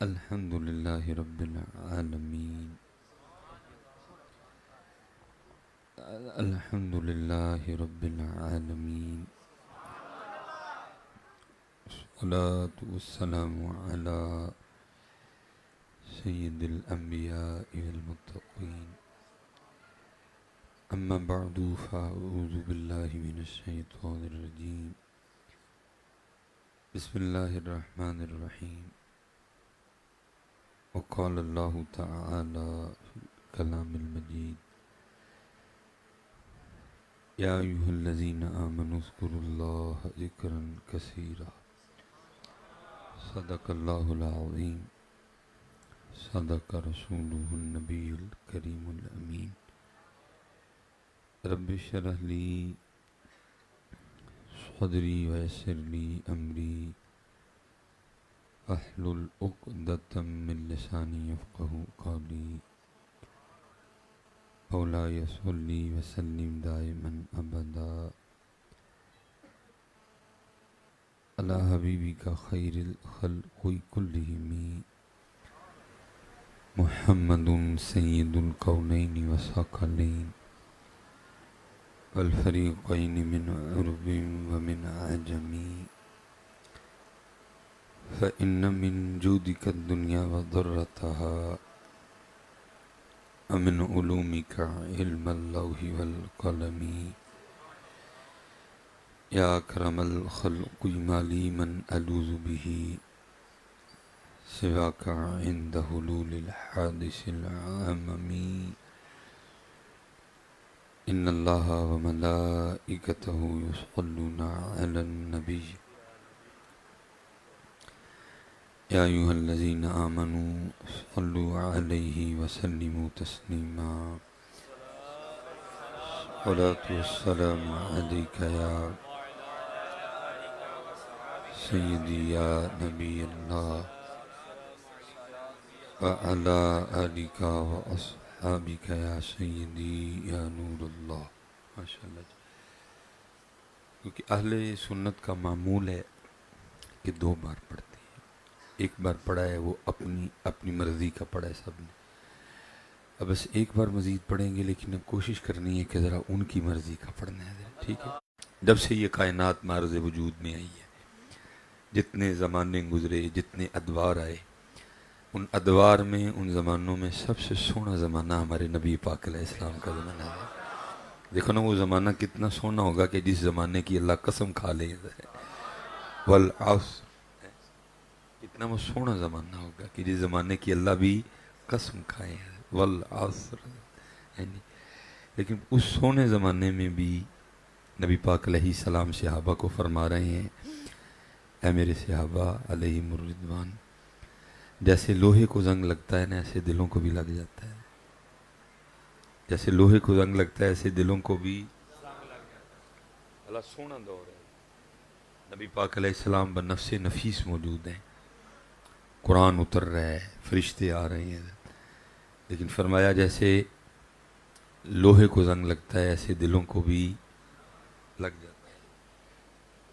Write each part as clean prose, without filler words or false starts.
الحمد لله رب العالمين. الحمد لله رب العالمين. الصلاة والسلام على سيد الأنبياء والمتقين. أما بعد فأعوذ بالله من الشيطان الرجيم. بسم الله الرحمن الرحيم. وقال الله تعالى في الكلام المجيد: يا أيها الذين آمنوا اذكروا الله ذكرا كثيرا. صدق الله العظيم. صدق رسوله النبي الكريم الأمين. رب اشرح لي صدري ويسر لي أمري واحلل عقدة من لساني يفقهوا قولي. مولاي صل وسلم دائما أبدا على حبيبك خير الخلق كلهم محمد سيد الكونين والثقلين والفريقين من عرب ومن عجم. فإن من جودك الدنيا وضرتها ومن علومك علم اللوح والقلم. يا أكرم الخلق ما لي من ألوذ به سواك عند حلول الحادث العامم. إن الله وملائكته يصلون على النبي يا أيها الذين آمنوا صلوا عليه وسلموا تسليما. الصلاة والسلام عليك يا سيدي يا نبي الله وعلى آلك وأصحابك يا سيدي يا نور اللہ. ماشاءاللہ. کیونکہ اہل سنت کا معمول ہے کہ 2 بار پڑھتے ہیں. ایک بار پڑھا ہے وہ اپنی مرضی کا پڑھا ہے سب نے. اب بس ایک بار مزید پڑھیں گے، لیکن اب کوشش کرنی ہے کہ ذرا ان کی مرضی کا پڑھنا ہے. ٹھیک ہے؟ جب سے یہ کائنات معرض وجود میں آئی ہے، جتنے زمانے گزرے، جتنے ادوار آئے، ان ادوار میں، ان زمانوں میں سب سے سونا زمانہ ہمارے نبی پاک علیہ السلام کا زمانہ ہے. دیکھو نا وہ زمانہ کتنا سونا ہوگا کہ جس زمانے کی اللہ قسم کھا لے. والعصر، کتنا وہ سونا زمانہ ہوگا کہ جس زمانے کی اللہ بھی قسم کھائے ہیں. والعصر. لیکن اس سونے زمانے میں بھی نبی پاک علیہ السلام صحابہ کو فرما رہے ہیں: اے میرے صحابہ علیہم الرضوان، جیسے لوہے کو زنگ لگتا ہے نا، ایسے دلوں کو بھی لگ جاتا ہے. جیسے لوہے کو زنگ لگتا ہے ایسے دلوں کو بھی اللہ. سونا دور ہے. نبی پاک علیہ السلام بنفس نفیس موجود ہیں. قرآن اتر رہا ہے، فرشتے آ رہے ہیں، لیکن فرمایا جیسے لوہے کو زنگ لگتا ہے ایسے دلوں کو بھی لگ جاتا ہے.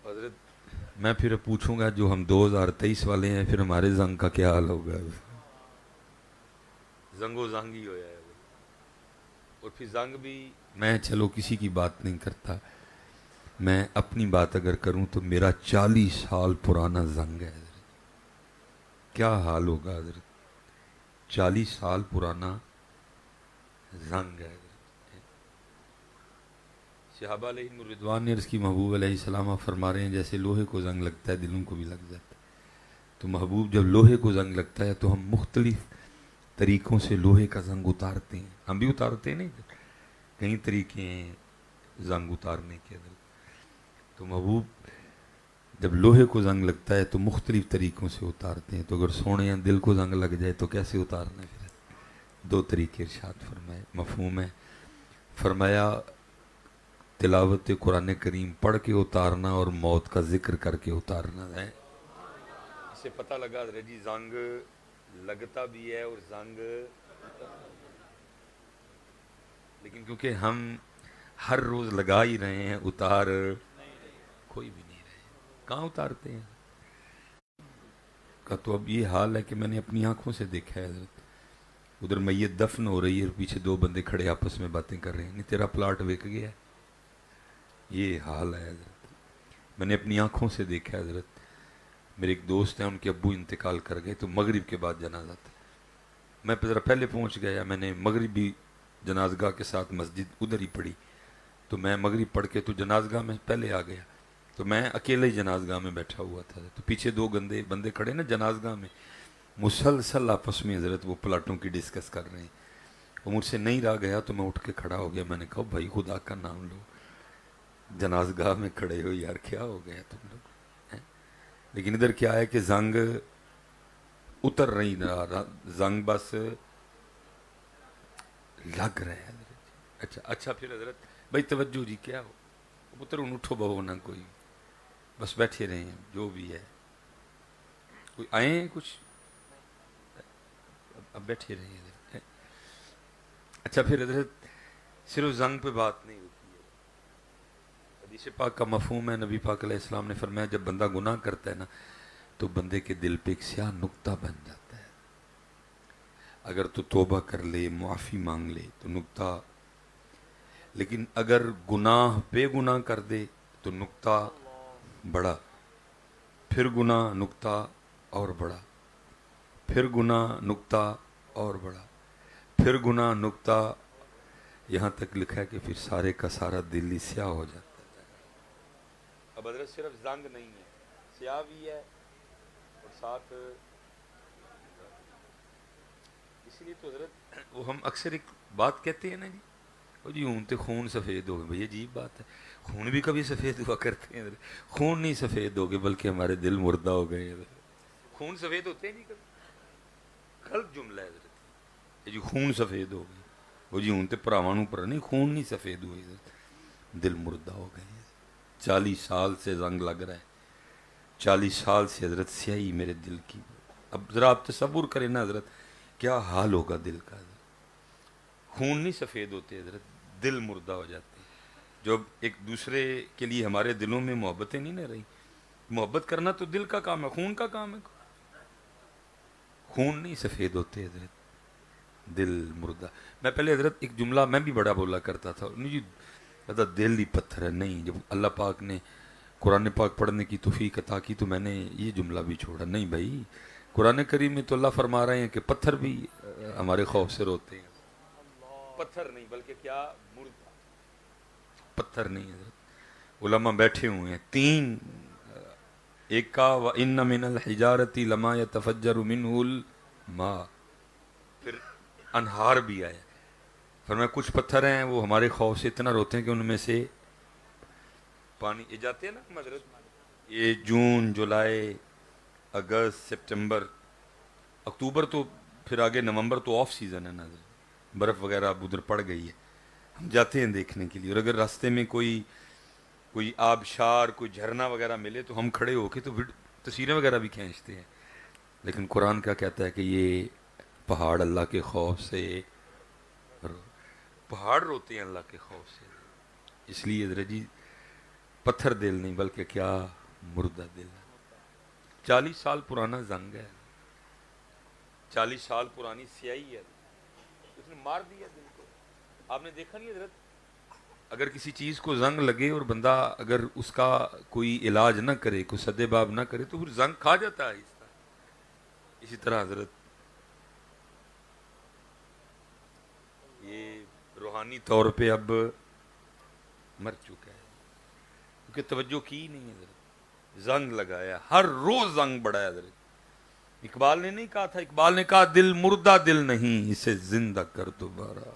حضرت میں پھر پوچھوں گا جو ہم 2023 والے ہیں، پھر ہمارے زنگ کا کیا حال ہوگا؟ زنگ و زنگ ہی ہویا ہے. اور پھر زنگ بھی، میں چلو کسی کی بات نہیں کرتا، میں اپنی بات اگر کروں تو میرا 40 سال پرانا زنگ ہے. کیا حال ہوگا حضرت؟ 40 سال پرانا زنگ ہے. صحابہ علیہم الرضوان نے عرض کی محبوب علیہ السلام آپ فرما رہے ہیں جیسے لوہے کو زنگ لگتا ہے دلوں کو بھی لگ جاتا ہے. تو محبوب جب لوہے کو زنگ لگتا ہے تو ہم مختلف طریقوں سے لوہے کا زنگ اتارتے ہیں. ہم بھی اتارتے ہیں، نہیں؟ کئی طریقے ہیں زنگ اتارنے کے. تو محبوب جب لوہے کو زنگ لگتا ہے تو مختلف طریقوں سے اتارتے ہیں. تو اگر سونے یا دل کو زنگ لگ جائے تو کیسے اتارنا ہے؟ پھر 2 طریقے ارشاد فرمائے. مفہوم ہے. فرمایا تلاوت قرآن کریم پڑھ کے اتارنا اور موت کا ذکر کر کے اتارنا ہے. اس سے پتہ لگا جی زنگ لگتا بھی ہے اور زنگ، لیکن کیونکہ ہم ہر روز لگا ہی رہے ہیں، اتار کوئی بھی نہیں رہے. کہاں اتارتے ہیں؟ کا تو اب یہ حال ہے کہ میں نے اپنی آنکھوں سے دیکھا ہے حضرت، ادھر میت دفن ہو رہی ہے اور پیچھے دو بندے کھڑے آپس میں باتیں کر رہے ہیں، نہیں تیرا پلاٹ وک گیا ہے، یہ حال ہے حضرت، میں نے اپنی آنکھوں سے دیکھا ہے حضرت۔ میرے ایک دوست ہیں، ان کے ابو انتقال کر گئے تو مغرب کے بعد جنازہ تھا، میں ذرا پہلے پہنچ گیا، میں نے مغربی جنازگاہ کے ساتھ مسجد ادھر ہی پڑھی، تو میں مغرب پڑھ کے تو جنازگاہ میں پہلے آ گیا، تو میں اکیلے ہی جنازگاہ میں بیٹھا ہوا تھا، تو پیچھے دو بندے کھڑے نا جنازگاہ میں، مسلسل آپس میں حضرت وہ پلاٹوں کی ڈسکس کر رہے ہیں، وہ مجھ سے نہیں رہ گیا تو میں اٹھ کے کھڑا ہو گیا، میں نے کہا بھائی خدا کا نام لو، جنازگاہ میں کھڑے ہو یار، کیا ہو گیا تم لوگ ہیں؟ لیکن ادھر کیا ہے کہ زنگ اتر نہیں رہا، زنگ بس لگ رہا ہے حضرت۔ اچھا پھر حضرت بھائی توجہ جی، کیا ہو پتر ان اٹھو بہو نہ کوئی، بس بیٹھے رہے ہیں جو بھی ہے، کوئی آئے ہیں کچھ، اب بیٹھے رہے ہیں حضرت۔ اچھا پھر حضرت صرف زنگ پہ بات نہیں ہوتی ہے، حدیث پاک کا مفہوم ہے، نبی پاک علیہ السلام نے فرمایا جب بندہ گناہ کرتا ہے نا تو بندے کے دل پہ ایک سیاہ نقطہ بن جاتا ہے، اگر تو توبہ کر لے معافی مانگ لے تو نقطہ، لیکن اگر گناہ بے گناہ کر دے تو نقطہ بڑا، پھر گناہ نقطہ اور بڑا، پھر گناہ نقطہ اور بڑا، پھر گناہ نقطہ، یہاں تک لکھا ہے کہ پھر سارے کا سارا دل ہی سیاہ ہو جاتا ہے۔ اب حضرت صرف زنگ نہیں ہے، سیاہ بھی ہے اور ساتھ، اسی لیے تو حضرت وہ ہم اکثر ایک بات کہتے ہیں نا جی، وہ جی ہوں تو خون سفید ہو گئے، بھئی عجیب بات ہے، خون بھی کبھی سفید ہوا کرتے ہیں، خون نہیں سفید ہو گئے بلکہ ہمارے دل مردہ ہو گئے، خون سفید ہوتے ہیں نہیں کبھی، غلط جملہ ہے حضرت، جی خون سفید ہو گئے، وہ جی ہوں تو پراوانوں پر نہیں، خون نہیں سفید ہوئے حضرت، دل مردہ ہو گئے۔ 40 سال سے زنگ لگ رہا ہے، 40 سال سے حضرت سیاہی میرے دل کی، اب ذرا آپ تصور کریں نا حضرت کیا حال ہوگا دل کا حضرت، خون نہیں سفید ہوتے حضرت، دل مردہ ہو جاتے ہیں، جو ایک دوسرے کے لیے ہمارے دلوں میں محبتیں نہیں نہ رہی، محبت کرنا تو دل کا کام ہے، خون کا کام ہے، خون نہیں سفید ہوتے حضرت، دل مردہ۔ میں پہلے حضرت ایک جملہ میں بھی بڑا بولا کرتا تھا، نہیں جی دل ہی پتھر ہے، نہیں، جب اللہ پاک نے قرآن پاک پڑھنے کی توفیق عطا کی تو میں نے یہ جملہ بھی چھوڑا، نہیں بھائی قرآن کریم میں تو اللہ فرما رہے ہیں کہ پتھر بھی ہمارے خوف سے روتے ہیں، پتھر نہیں بلکہ کیا، مردہ، پتھر نہیں حضرت۔ علماء بیٹھے ہوئے ہیں، تین، ایک کا وَإِنَّ مِنَ الْحِجَارَةِ لَمَا يَتَفَجَّرُ مِنْهُ الْمَاءُ، پھر انہار بھی آیا، فرمایا کچھ پتھر ہیں وہ ہمارے خوف سے اتنا روتے ہیں کہ ان میں سے پانی، یہ جاتے ہیں نا حضرت، یہ جون جولائی اگست سپٹمبر اکتوبر تو پھر آگے نومبر تو آف سیزن ہے نا حضرت، برف وغیرہ اب ادھر پڑ گئی ہے، ہم جاتے ہیں دیکھنے کے لیے، اور اگر راستے میں کوئی آبشار کوئی جھرنا وغیرہ ملے تو ہم کھڑے ہو کے تو تصویریں وغیرہ بھی کھینچتے ہیں، لیکن قرآن کیا کہتا ہے کہ یہ پہاڑ اللہ کے خوف سے پہاڑ روتے ہیں اللہ کے خوف سے، اس لیے حضرت جی پتھر دل نہیں بلکہ کیا، مردہ دل ہے۔ 40 سال پرانا زنگ ہے، 40 سال پرانی سیاہی ہے، اس نے مار دیا دل کو۔ آپ نے دیکھا نہیں حضرت اگر کسی چیز کو زنگ لگے اور بندہ اگر اس کا کوئی علاج نہ کرے، کوئی سدے باب نہ کرے تو پھر زنگ کھا جاتا ہے آہستہ۔ اسی طرح حضرت یہ روحانی طور پہ اب مر چکا ہے کیونکہ توجہ کی نہیں حضرت، زنگ لگایا، ہر روز زنگ بڑھا ہے حضرت۔ اقبال نے نہیں کہا تھا، اقبال نے کہا دل مردہ دل نہیں اسے زندہ کر دوبارہ،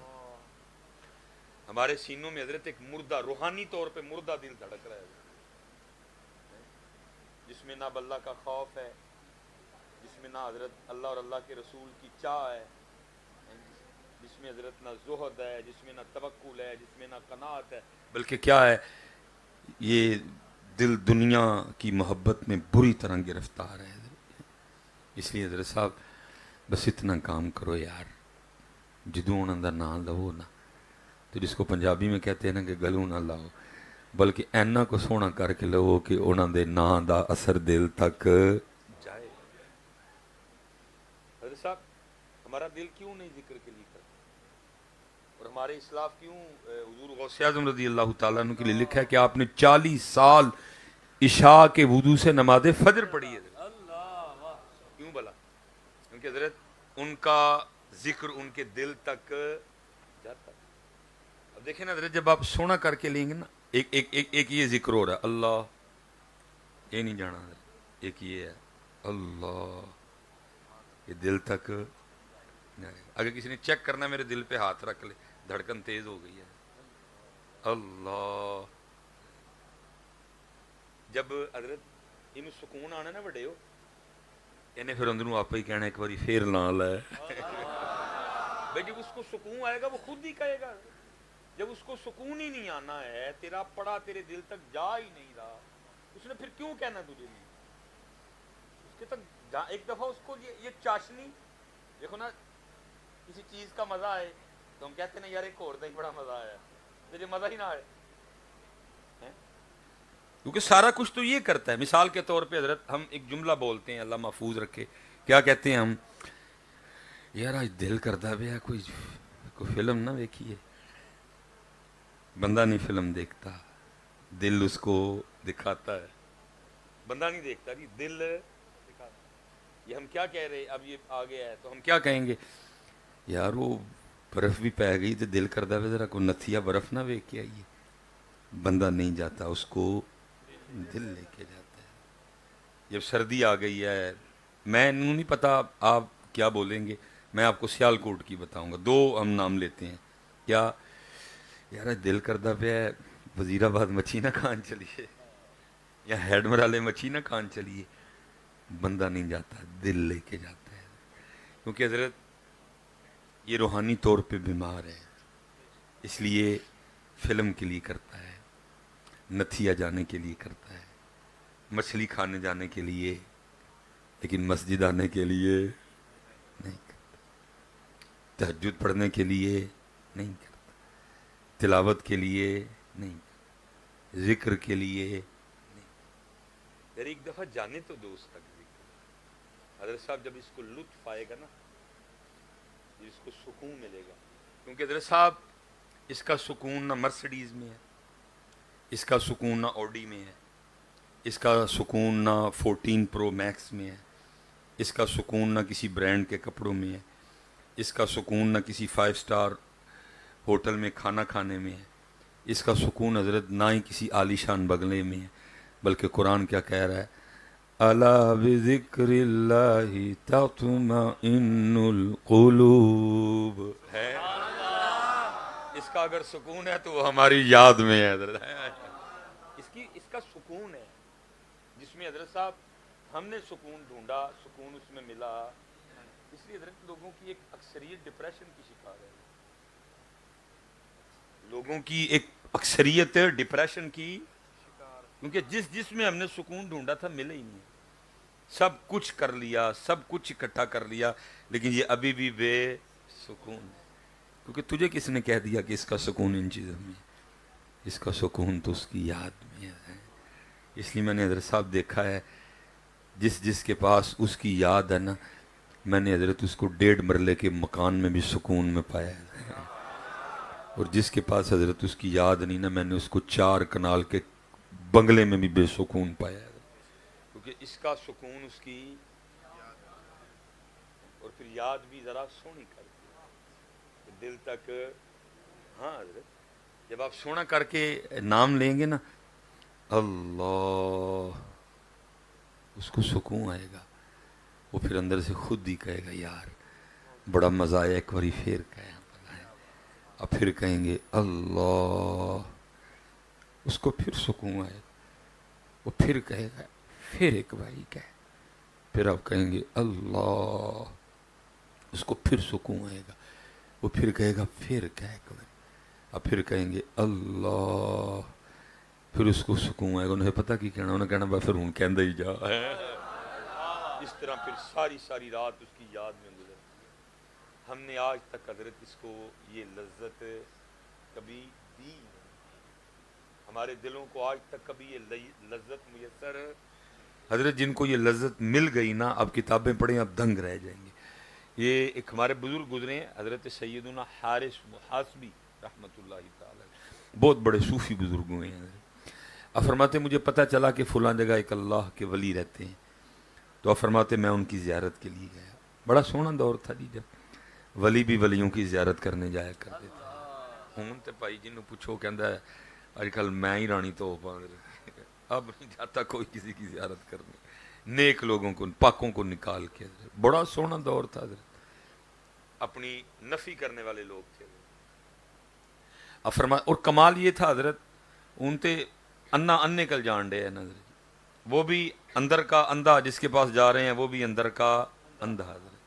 ہمارے سینوں میں حضرت ایک مردہ، روحانی طور پہ مردہ دل دھڑک رہا ہے جس میں نہ اللہ کا خوف ہے، جس میں نہ حضرت اللہ اور اللہ کے رسول کی چاہ ہے، جس میں حضرت نہ زہد ہے، جس میں نہ توکل ہے، جس میں نہ قناعت ہے، بلکہ کیا ہے، یہ دل دنیا کی محبت میں بری طرح گرفتار ہے حضرت۔ اس لیے حضرت صاحب بس اتنا کام کرو یار، جدوں انہوں دا نام لو نا، تو جس کو پنجابی میں کہتے ہیں نا کہ گلوں نہ لاؤ، بلکہ اینا کو سونا کر کے لو کہ انہوں دے نام دا اثر دل تک جائے۔ حضرت صاحب ہمارا دل کیوں نہیں ذکر کے لیے کرتا، اور ہمارے اسلاف کیوں حضور غوث اعظم رضی اللہ تعالیٰ عنہ کے لیے لکھا ہے کہ آپ نے 40 سال عشاء کے وضو سے نماز فجر پڑھی ہے؟ کیوں بلا؟ کیونکہ حضرت ان کا ذکر ان کے دل تک جاتا ہے۔ اب دیکھیں نا حضرت، جب آپ سونا کر کے لیں گے نا، ایک یہ ذکر ہو رہا ہے اللہ، یہ نہیں جانا حضرت، ایک یہ ہے اللہ، یہ دل تک جائے گا۔ اگر کسی نے چیک کرنا میرے دل پہ ہاتھ رکھ لے، دھڑکن تیز ہو گئی ہے اللہ۔ جب حضرت یہ سکون آنا نا بڑے ہو، انہیں پھر اندروں آپ ہی کہنا ایک باری پھر لال ہے بھائی، جب اس کو سکون آئے گا وہ خود ہی کہے گا۔ جب اس کو سکون ہی نہیں آنا ہے، تیرا پڑا تیرے دل تک جا ہی نہیں رہا، اس نے پھر کیوں کہنا تجھے نہیں؟ اس کے تک ایک دفعہ اس کو یہ چاشنی دیکھو نا، کسی چیز کا مزہ آئے تو ہم کہتے ہیں یار ایک اور دہی بڑا مزہ آیا، مجھے مزہ ہی نہ آئے، کیونکہ سارا کچھ تو یہ کرتا ہے۔ مثال کے طور پہ حضرت ہم ایک جملہ بولتے ہیں، اللہ محفوظ رکھے، کیا کہتے ہیں ہم؟ یار آج دل کرتا پیا کوئی فلم نہ دیکھیے، بندہ نہیں فلم دیکھتا، دل اس کو دکھاتا ہے، بندہ نہیں دیکھتا جی، دل دکھاتا ہے۔ یہ ہم کیا کہہ رہے، اب یہ آ گیا ہے تو ہم کیا کہیں گے؟ یار وہ برف بھی پی گئی تو دل کرتا پیا ذرا کوئی نتھیا برف نہ ویک کے آئیے، بندہ نہیں جاتا، اس کو دل لے کے جاتا ہے۔ جب سردی آ گئی ہے، میں نہیں پتا آپ کیا بولیں گے، میں آپ کو سیال کوٹ کی بتاؤں گا، دو ہم نام لیتے ہیں، کیا یار دل کرتا پیا وزیر آباد مچھی نہ کھان چلیے، یا ہیڈ مرالے مچھی نہ کھان چلیے، بندہ نہیں جاتا، دل لے کے جاتا ہے۔ کیونکہ حضرت یہ روحانی طور پہ بیمار ہے، اس لیے فلم کے لیے کرتا ہے، نتھیا جانے کے لیے کرتا ہے، مچھلی کھانے جانے کے لیے، لیکن مسجد آنے کے لیے نہیں کرتا، تہجد پڑھنے کے لیے نہیں کرتا، تلاوت کے لیے نہیں کرتا، ذکر کے لیے نہیں کرتا۔ یار ایک دفعہ جانے تو دو اس تک ذکر۔ حضرت صاحب جب اس کو لطف آئے گا نا، اس کو سکون ملے گا، کیونکہ حضرت صاحب اس کا سکون نہ مرسڈیز میں ہے، اس کا سکون نہ آڈی میں ہے، اس کا سکون نہ 14 پرو میکس میں ہے، اس کا سکون نہ کسی برانڈ کے کپڑوں میں ہے، اس کا سکون نہ کسی 5 سٹار ہوٹل میں کھانا کھانے میں ہے، اس کا سکون حضرت نہ ہی کسی عالی شان بنگلے میں ہے، بلکہ قرآن کیا کہہ رہا ہے؟ الا بذکر اللہ تطمئن القلوب ہے۔ اس کا اگر سکون ہے تو وہ ہماری یاد میں ہے حضرت، اس کا سکون ہے جس میں حضرت صاحب ہم نے سکون ڈھونڈا، سکون اس میں ملا، اس لیے حضرت لوگوں کی ایک اکثریت ڈپریشن کی شکار ہے، لوگوں کی ایک اکثریت ڈپریشن کی شکار، کیونکہ جس میں ہم نے سکون ڈھونڈا تھا ملے ہی نہیں، سب کچھ کر لیا، سب کچھ اکٹھا کر لیا، لیکن یہ ابھی بھی بے سکون ہے۔ کیونکہ تجھے کس نے کہہ دیا کہ اس کا سکون ان چیزوں میں، اس کا سکون تو اس کی یاد میں ہے۔ اس لیے میں نے حضرت صاحب دیکھا ہے، جس کے پاس اس کی یاد ہے نا، میں نے حضرت اس کو 1.5 مرلے کے مکان میں بھی سکون میں پایا ہے، اور جس کے پاس حضرت اس کی یاد نہیں نا، میں نے اس کو 4 کنال کے بنگلے میں بھی بے سکون پایا ہے، کیونکہ اس کا سکون اس کی، اور پھر یاد بھی ذرا سونی کر کے دل تک۔ ہاں حضرت جب آپ سونا کر کے نام لیں گے نا اللہ، اس کو سکون آئے گا، وہ پھر اندر سے خود ہی کہے گا یار بڑا مزہ آیا، ایک باری پھر کہیں، اور پھر کہیں گے اللہ، اس کو پھر سکون آئے گا، وہ پھر کہے گا پھر ایک باری کہے، پھر آپ کہیں گے اللہ، اس کو پھر سکون آئے گا، وہ پھر کہے گا پھر کہے ایک باری، اور پھر کہیں گے اللہ، پھر اس کو سکون آئے گا، انہیں پتہ کی کہنا، انہیں کہنا بس پھر ہوں کہندہ ہی جا ہے۔ اس طرح پھر ساری رات اس کی یاد میں گزر۔ ہم نے آج تک حضرت اس کو یہ لذت کبھی دی، ہمارے دلوں کو آج تک کبھی یہ لذت میسر، حضرت جن کو یہ لذت مل گئی نا، اب کتابیں پڑھیں اب دنگ رہ جائیں گے، یہ ایک ہمارے بزرگ گزرے ہیں حضرت سیدنا حارث محاسبی رحمۃ اللہ تعالی، بہت بڑے صوفی بزرگ ہوئے ہیں. اب فرماتے مجھے پتہ چلا کہ فلاں جگہ ایک اللہ کے ولی رہتے ہیں، تو اب فرماتے میں ان کی زیارت کے لیے گیا. بڑا سونا دور تھا جی، جب ولی بھی ولیوں کی زیارت کرنے جایا کرتے تھے. ہوں تے بھائی جنوں پوچھو کہندا ہے اج کل میں ہی رانی تو اب نہیں جاتا کوئی کسی کی زیارت کرنے. نیک لوگوں کو، پاکوں کو نکال کے. بڑا سونا دور تھا حضرت، اپنی نفی کرنے والے لوگ تھے. اب فرمایا اور کمال یہ تھا حضرت ان تے انا انے کل جان ڈے نظر، وہ بھی اندر کا اندھا جس کے پاس جا رہے ہیں وہ بھی اندر کا اندھا حضرت.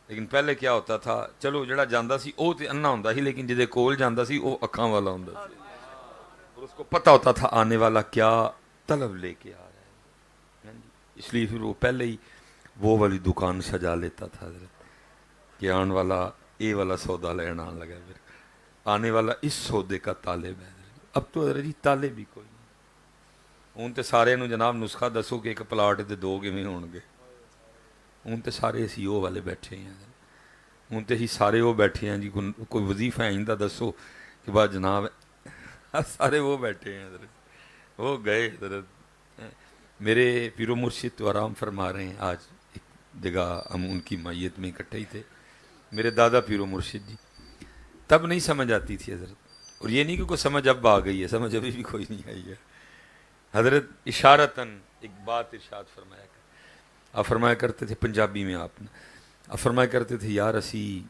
لیکن پہلے کیا ہوتا تھا، چلو جڑا جاندا سی او تے انا ہوندا سی، لیکن جدے کول جاندا سی او اکھاں والا ہوندا سی، اور اس کو پتہ ہوتا تھا آنے والا کیا طلب لے کے آ رہا ہے. اس لیے پھر وہ پہلے ہی وہ والی دکان سجا لیتا تھا حضرت کہ آن والا اے والا سودا لینا آن لگا، پھر آنے والا اس سودے کا طالب ہے. اب تو حضرت جی طالب بھی کوئی نہیں. ہوں تے سارے نو جناب نسخہ دسو کہ ایک پلاٹ تے دو کیویں ہون گے. ہوں تے سارے اسی او والے بیٹھے ہیں. ہوں تے ہی سارے وہ بیٹھے ہیں جی، کوئی وظیفہ آئندہ دسو کہ بعد جناب سارے وہ بیٹھے ہیں حضرت. وہ گئے حضرت. میرے پیر و مرشد تو آرام فرما رہے ہیں. آج ایک جگہ ہم ان کی میت میں اکٹھے ہی تھے. میرے دادا پیر و مرشد جی، تب نہیں سمجھ آتی تھی حضرت. اور یہ نہیں کہ کوئی سمجھ اب آ گئی ہے، سمجھ ابھی بھی کوئی نہیں آئی ہے. حضرت اشارتاً ایک بات ارشاد فرمایا کرتے، آپ فرمایا کرتے تھے پنجابی میں، آپ نے آپ فرمایا کرتے تھے یار اسی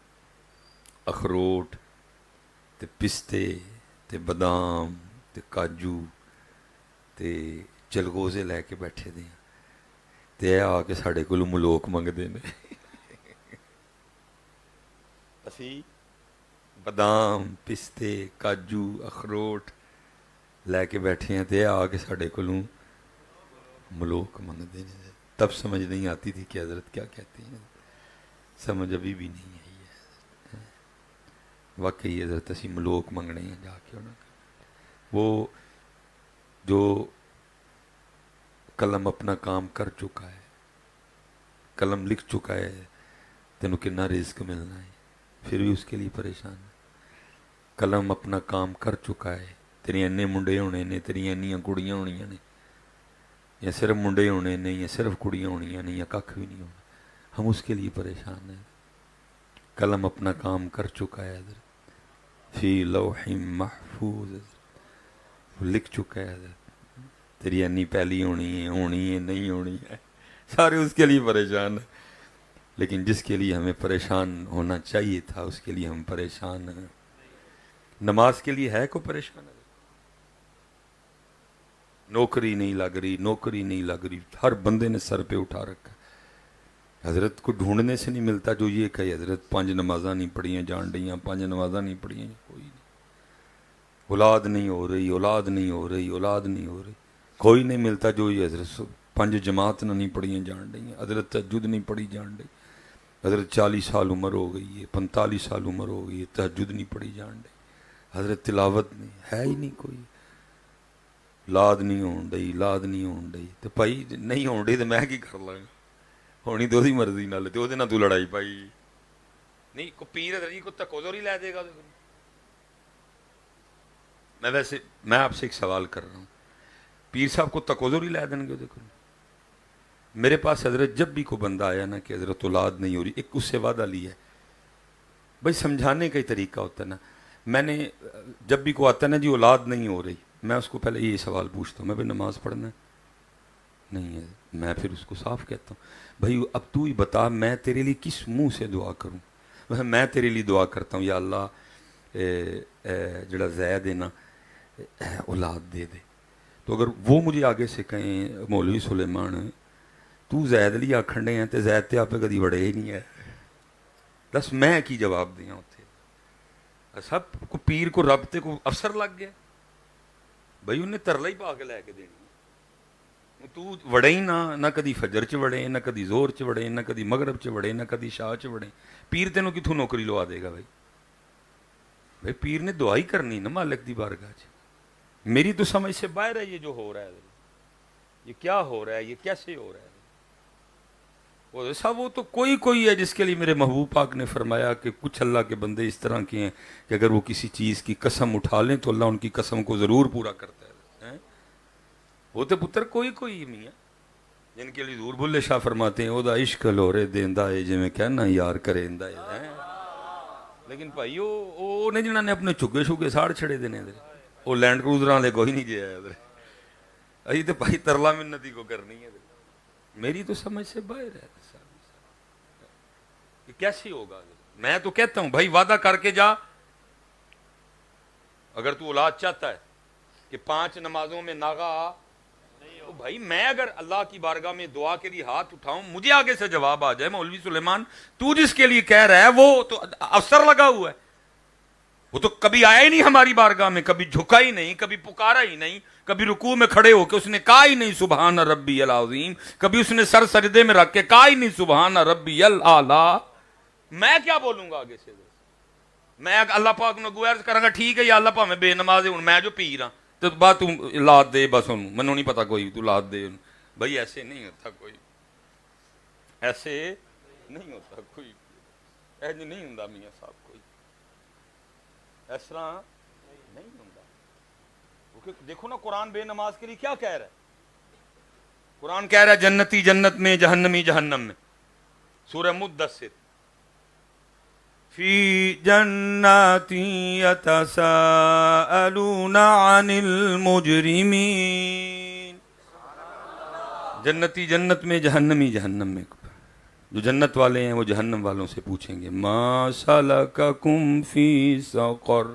اخروٹ تے پستے تے بادام تے کاجو تے چلگوزے لے کے بیٹھے دے ہیں تے آ کے ساڈے کولوں ملوک منگدے نے. اسی بادام پستے کاجو اخروٹ لے کے بیٹھے ہیں تے آ کے ساڈے کولوں ملوک منگدے نے. تب سمجھ نہیں آتی تھی کہ حضرت کیا کہتے ہیں، سمجھ ابھی بھی نہیں آئی ہے. واقعی حضرت اسی ملوک منگنے ہیں جا کے انہوں نے. وہ جو قلم اپنا کام کر چکا ہے، قلم لکھ چکا ہے تینوں کنا رزق ملنا ہے، پھر بھی اس کے لیے پریشان ہے. قلم اپنا کام کر چکا ہے، تیری اینے منڈے ہونے نے، تیری اینیاں کڑیاں ہونیاں نے، یا صرف منڈے ہونے نے، یا صرف کڑیاں ہونیاں نے، یا ککھ بھی نہیں ہونا. ہم اس کے لیے پریشان ہیں. قلم اپنا کام کر چکا ہے حضرت، فی لوح محفوظ، لکھ چکا ہے حضرت. تیری اینی پہلی ہونی ہے نہیں ہونی ہے، سارے اس کے لیے پریشان ہیں. لیکن جس کے لیے ہمیں پریشان ہونا چاہیے تھا اس کے لیے ہم پریشان ہیں. نماز کے لیے ہے کوئی پریشان ہے؟ نوکری نہیں لگ رہی، نوکری نہیں لگ رہی، ہر بندے نے سر پہ اٹھا رکھا. حضرت کو ڈھونڈنے سے نہیں ملتا جو یہ کہے حضرت 5 نمازاں نہیں پڑھیاں جان ڈیاں، 5 نمازاں نہیں پڑھیاں، کوئی نہیں. اولاد نہیں ہو رہی، اولاد نہیں ہو رہی، اولاد نہیں ہو رہی. کوئی نہیں ملتا جو یہ حضرت 5 جماعت نہ نہیں پڑھیاں جان ڈیاں، حضرت تہجد نہیں پڑھی جان ڈی. حضرت 40 سال عمر ہو گئی ہے، 45 سال عمر ہو گئی ہے، تہجد نہیں پڑھی جان ڈی. حضرت تلاوت نہیں ہے ہی نہیں کوئی. لاد نہیں ہون ڈئی، لاد نہیں ہون ڈئی. تو بھائی نہیں ہون ڈئی تو میں کی کر لاں گا؟ ہونی تو دی مرضی نال تے اودے نال تو لڑائی پائی نہیں. کو پیر حضرت جی کو تکو زوری لے دے گا. میں آپ سے ایک سوال کر رہا ہوں، پیر صاحب کو تکو زوری لے دیں گے؟ دیکھو میرے پاس حضرت جب بھی کوئی بندہ آیا نا کہ حضرت اولاد نہیں ہو رہی، ایک اس سے وعدہ لیا ہے. بھائی سمجھانے کا ہی طریقہ ہوتا ہے نا. میں نے جب بھی کوئی آتا ہے نا جی اولاد نہیں ہو رہی، میں اس کو پہلے یہ سوال پوچھتا ہوں، میں بھائی نماز پڑھنا ہے؟ نہیں ہے. میں پھر اس کو صاف کہتا ہوں بھائی اب تو ہی بتا میں تیرے لیے کس منہ سے دعا کروں؟ میں تیرے لیے دعا کرتا ہوں یا اللہ جڑا زید ہے نا اولاد دے دے. تو اگر وہ مجھے آگے سے کہیں مولوی سلیمان تو زید لی آکھن ڈے ہیں تے زید تے آپ کدی وڑے ہی نہیں ہے، دس میں کی جواب دیاں اتنے؟ سب کو پیر کو رب تے کو افسر لگ گیا بھائی انہیں ترلا ہی پا کے لے کے دینی. تو وڑے ہی نہ کدی فجر چ وڑے، نہ کدی زور چ وڑے، نہ کدی مغرب چ وڑے، نہ کدی شاہ چ وڑے. پیر تینوں کتوں نوکری لوا دے گا بھائی؟ بھائی پیر نے دعا ہی کرنی نا مالک دی بارگاہ چ. میری تو سمجھ سے باہر ہے یہ جو ہو رہا ہے. یہ کیا ہو رہا ہے؟ یہ کیسے ہو رہا ہے؟ وہ صاحب وہ تو کوئی کوئی ہے جس کے لیے میرے محبوب پاک نے فرمایا کہ کچھ اللہ کے بندے اس طرح کے ہیں کہ اگر وہ کسی چیز کی قسم اٹھا لیں تو اللہ ان کی قسم کو ضرور پورا کرتا ہے. وہ تو پتر کوئی کوئی میاں جن کے لیے دور بلے شاہ فرماتے ہیں وہ دا عشق لورے دیندا ہے جی میں کہنا یار کریندا ہے. لیکن بھائی وہ نہیں جنہوں نے اپنے چگے شگے ساڑ چھڑے دینے ادھر وہ لینڈ کروزر والے کوئی نہیں جیا ادھر ابھی تو بھائی ترلا منتی کو کرنی ہے. میری تو سمجھ سے باہر ہے کہ کیسے ہوگا. میں تو کہتا ہوں بھائی وعدہ کر کے جا اگر تو اولاد چاہتا ہے کہ 5 نمازوں میں ناغا تو بھائی میں اگر اللہ کی بارگاہ میں دعا کے لیے ہاتھ اٹھاؤں مجھے آگے سے جواب آ جائے مولوی سلیمان تو جس کے لیے کہہ رہا ہے وہ تو افسر لگا ہوا ہے وہ تو کبھی آیا ہی نہیں ہماری بارگاہ میں کبھی جھکا ہی نہیں کبھی پکارا ہی نہیں کبھی رکوع میں کھڑے ہو کے اس نے کہا ہی نہیں سبحان ربی العظیم کبھی اس نے سر سجدے میں رکھ کے کہا ہی نہیں سبحان ربی الاعلیٰ. میں کیا بولوں گا آگے سے میں اللہ پاک نے گویا کراں گا ٹھیک ہے یا اللہ پاویں بے نماز ہوں میں جو پیر ہاں تو بعد تو لاد دے بس انہوں منوں نہیں پتا کوئی تو لاد دے بھائی ایسے نہیں ہوتا کوئی ایسے نہیں ہوتا کوئی ایج نہیں ہوں میاں صاحب کوئی اس طرح نہیں ہوں. دیکھو نا قرآن بے نماز کے لیے کیا کہہ رہا ہے. قرآن کہہ رہا ہے جنتی جنت میں جہنمی جہنم میں. سورہ مدثر فی جنات یتساءلون عن المجرمین. جنتی جنت میں جہنمی جہنم میں. جو جنت والے ہیں وہ جہنم والوں سے پوچھیں گے ما سلککم فی سقر.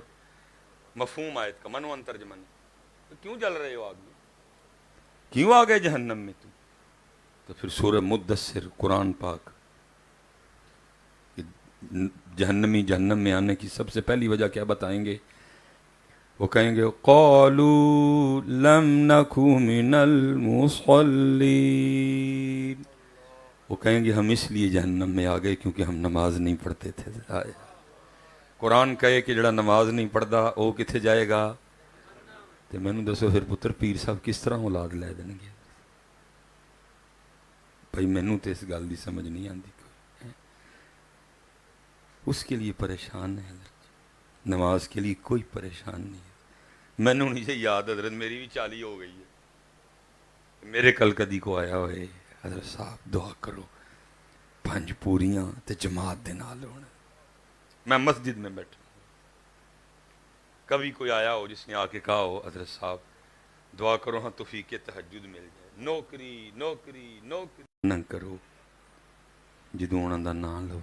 مفہوم آیت کا منو ترجمہ تو کیوں جل رہے ہو آگ میں کیوں آ گئے جہنم میں تم. تو پھر سورہ مدثر قرآن پاک جہنمی جہنم میں آنے کی سب سے پہلی وجہ کیا بتائیں گے. وہ کہیں گے قالوا لم نک من المصلین. وہ کہیں گے ہم اس لیے جہنم میں آ گئے کیونکہ ہم نماز نہیں پڑھتے تھے. قرآن کہے کہ جڑا نماز نہیں پڑھتا وہ کتنے جائے گا. تو میں نے دسو پھر پتر پیر صاحب کس طرح اولاد لے دیں گے. بھائی مینوں تو اس گل کی سمجھ نہیں آتی. اس کے لیے پریشان ہے نماز کے لیے کوئی پریشان نہیں ہے. مینوں نہیں یاد حضرت میری بھی 40 ہو گئی ہے میرے کل کدی کو آیا ہوئے حضرت صاحب دعا کرو 5 پوریاں تے جماعت دے نال ہونا. میں مسجد میں بیٹھا کبھی کوئی آیا ہو جس نے آ کے کہا ہو حضرت صاحب دعا کرو ہاں توفیق تہجد مل جائے نوکری نوکری نوکری نہ کرو جدوں انہاں دا نام لو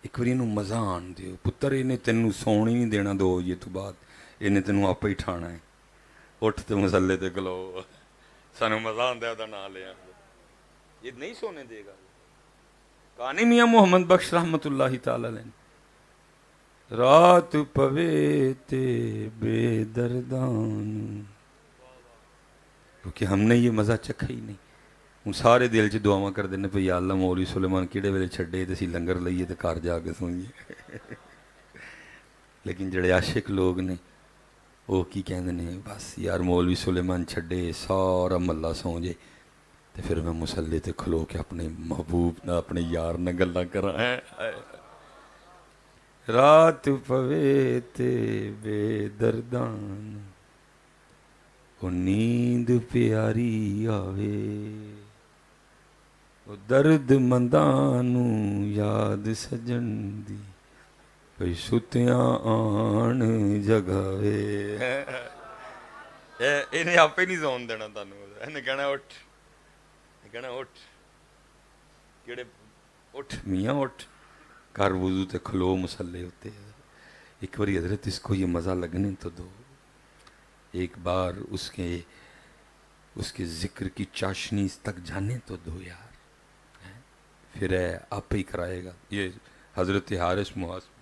ایک باری انہوں مزہ آن دیو. پتر انہیں تینوں سون ہی نہیں دینا 2 بجے تو بعد انہیں تینوں آپ ہی ٹھانا ہے. اٹھ تے مسلے تے کلو سانو مزہ آندا ہے نام لیا یہ نہیں سونے دے گا. کہانی میاں محمد بخش رحمت اللہ تعالی علیہ رات پوے تے بے دردان کیونکہ ہم نے یہ مزہ چکھا ہی نہیں. ہوں سارے دل چ دعاواں کر دینے پہ یا اللہ مولوی سلیمان کہڑے ویلے چھڈے تے اسی لنگر لئیے تے گھر جا کے سوئیے. لیکن جڑے عاشق لوگ نے وہ کی کہندے نے بس یار مولوی سلیمان چھڈے سارا محلہ سو جے تے پھر میں مسلے تے کھلو کے اپنے محبوب نہ اپنے یار نہ گلاں کراں. رات پوے تے بے دردان او نیند پیاری آوے او درد مندانو یاد سجن دی بھئی ستیاں آن جگاوے. انہیں آپ ہی نہیں سون دینا تانوں انہیں کہنا اٹھ کہنا اٹھ کیڑے اٹھ میاں اٹھ کر وضو تے کھلو مسلے ہوتے. ایک باری حضرت اس کو یہ مزہ لگنے تو دو. ایک بار اس کے ذکر کی چاشنی تک جانے تو دو یار. پھر آپ ہی کرائے گا. یہ حضرت حارث محاسب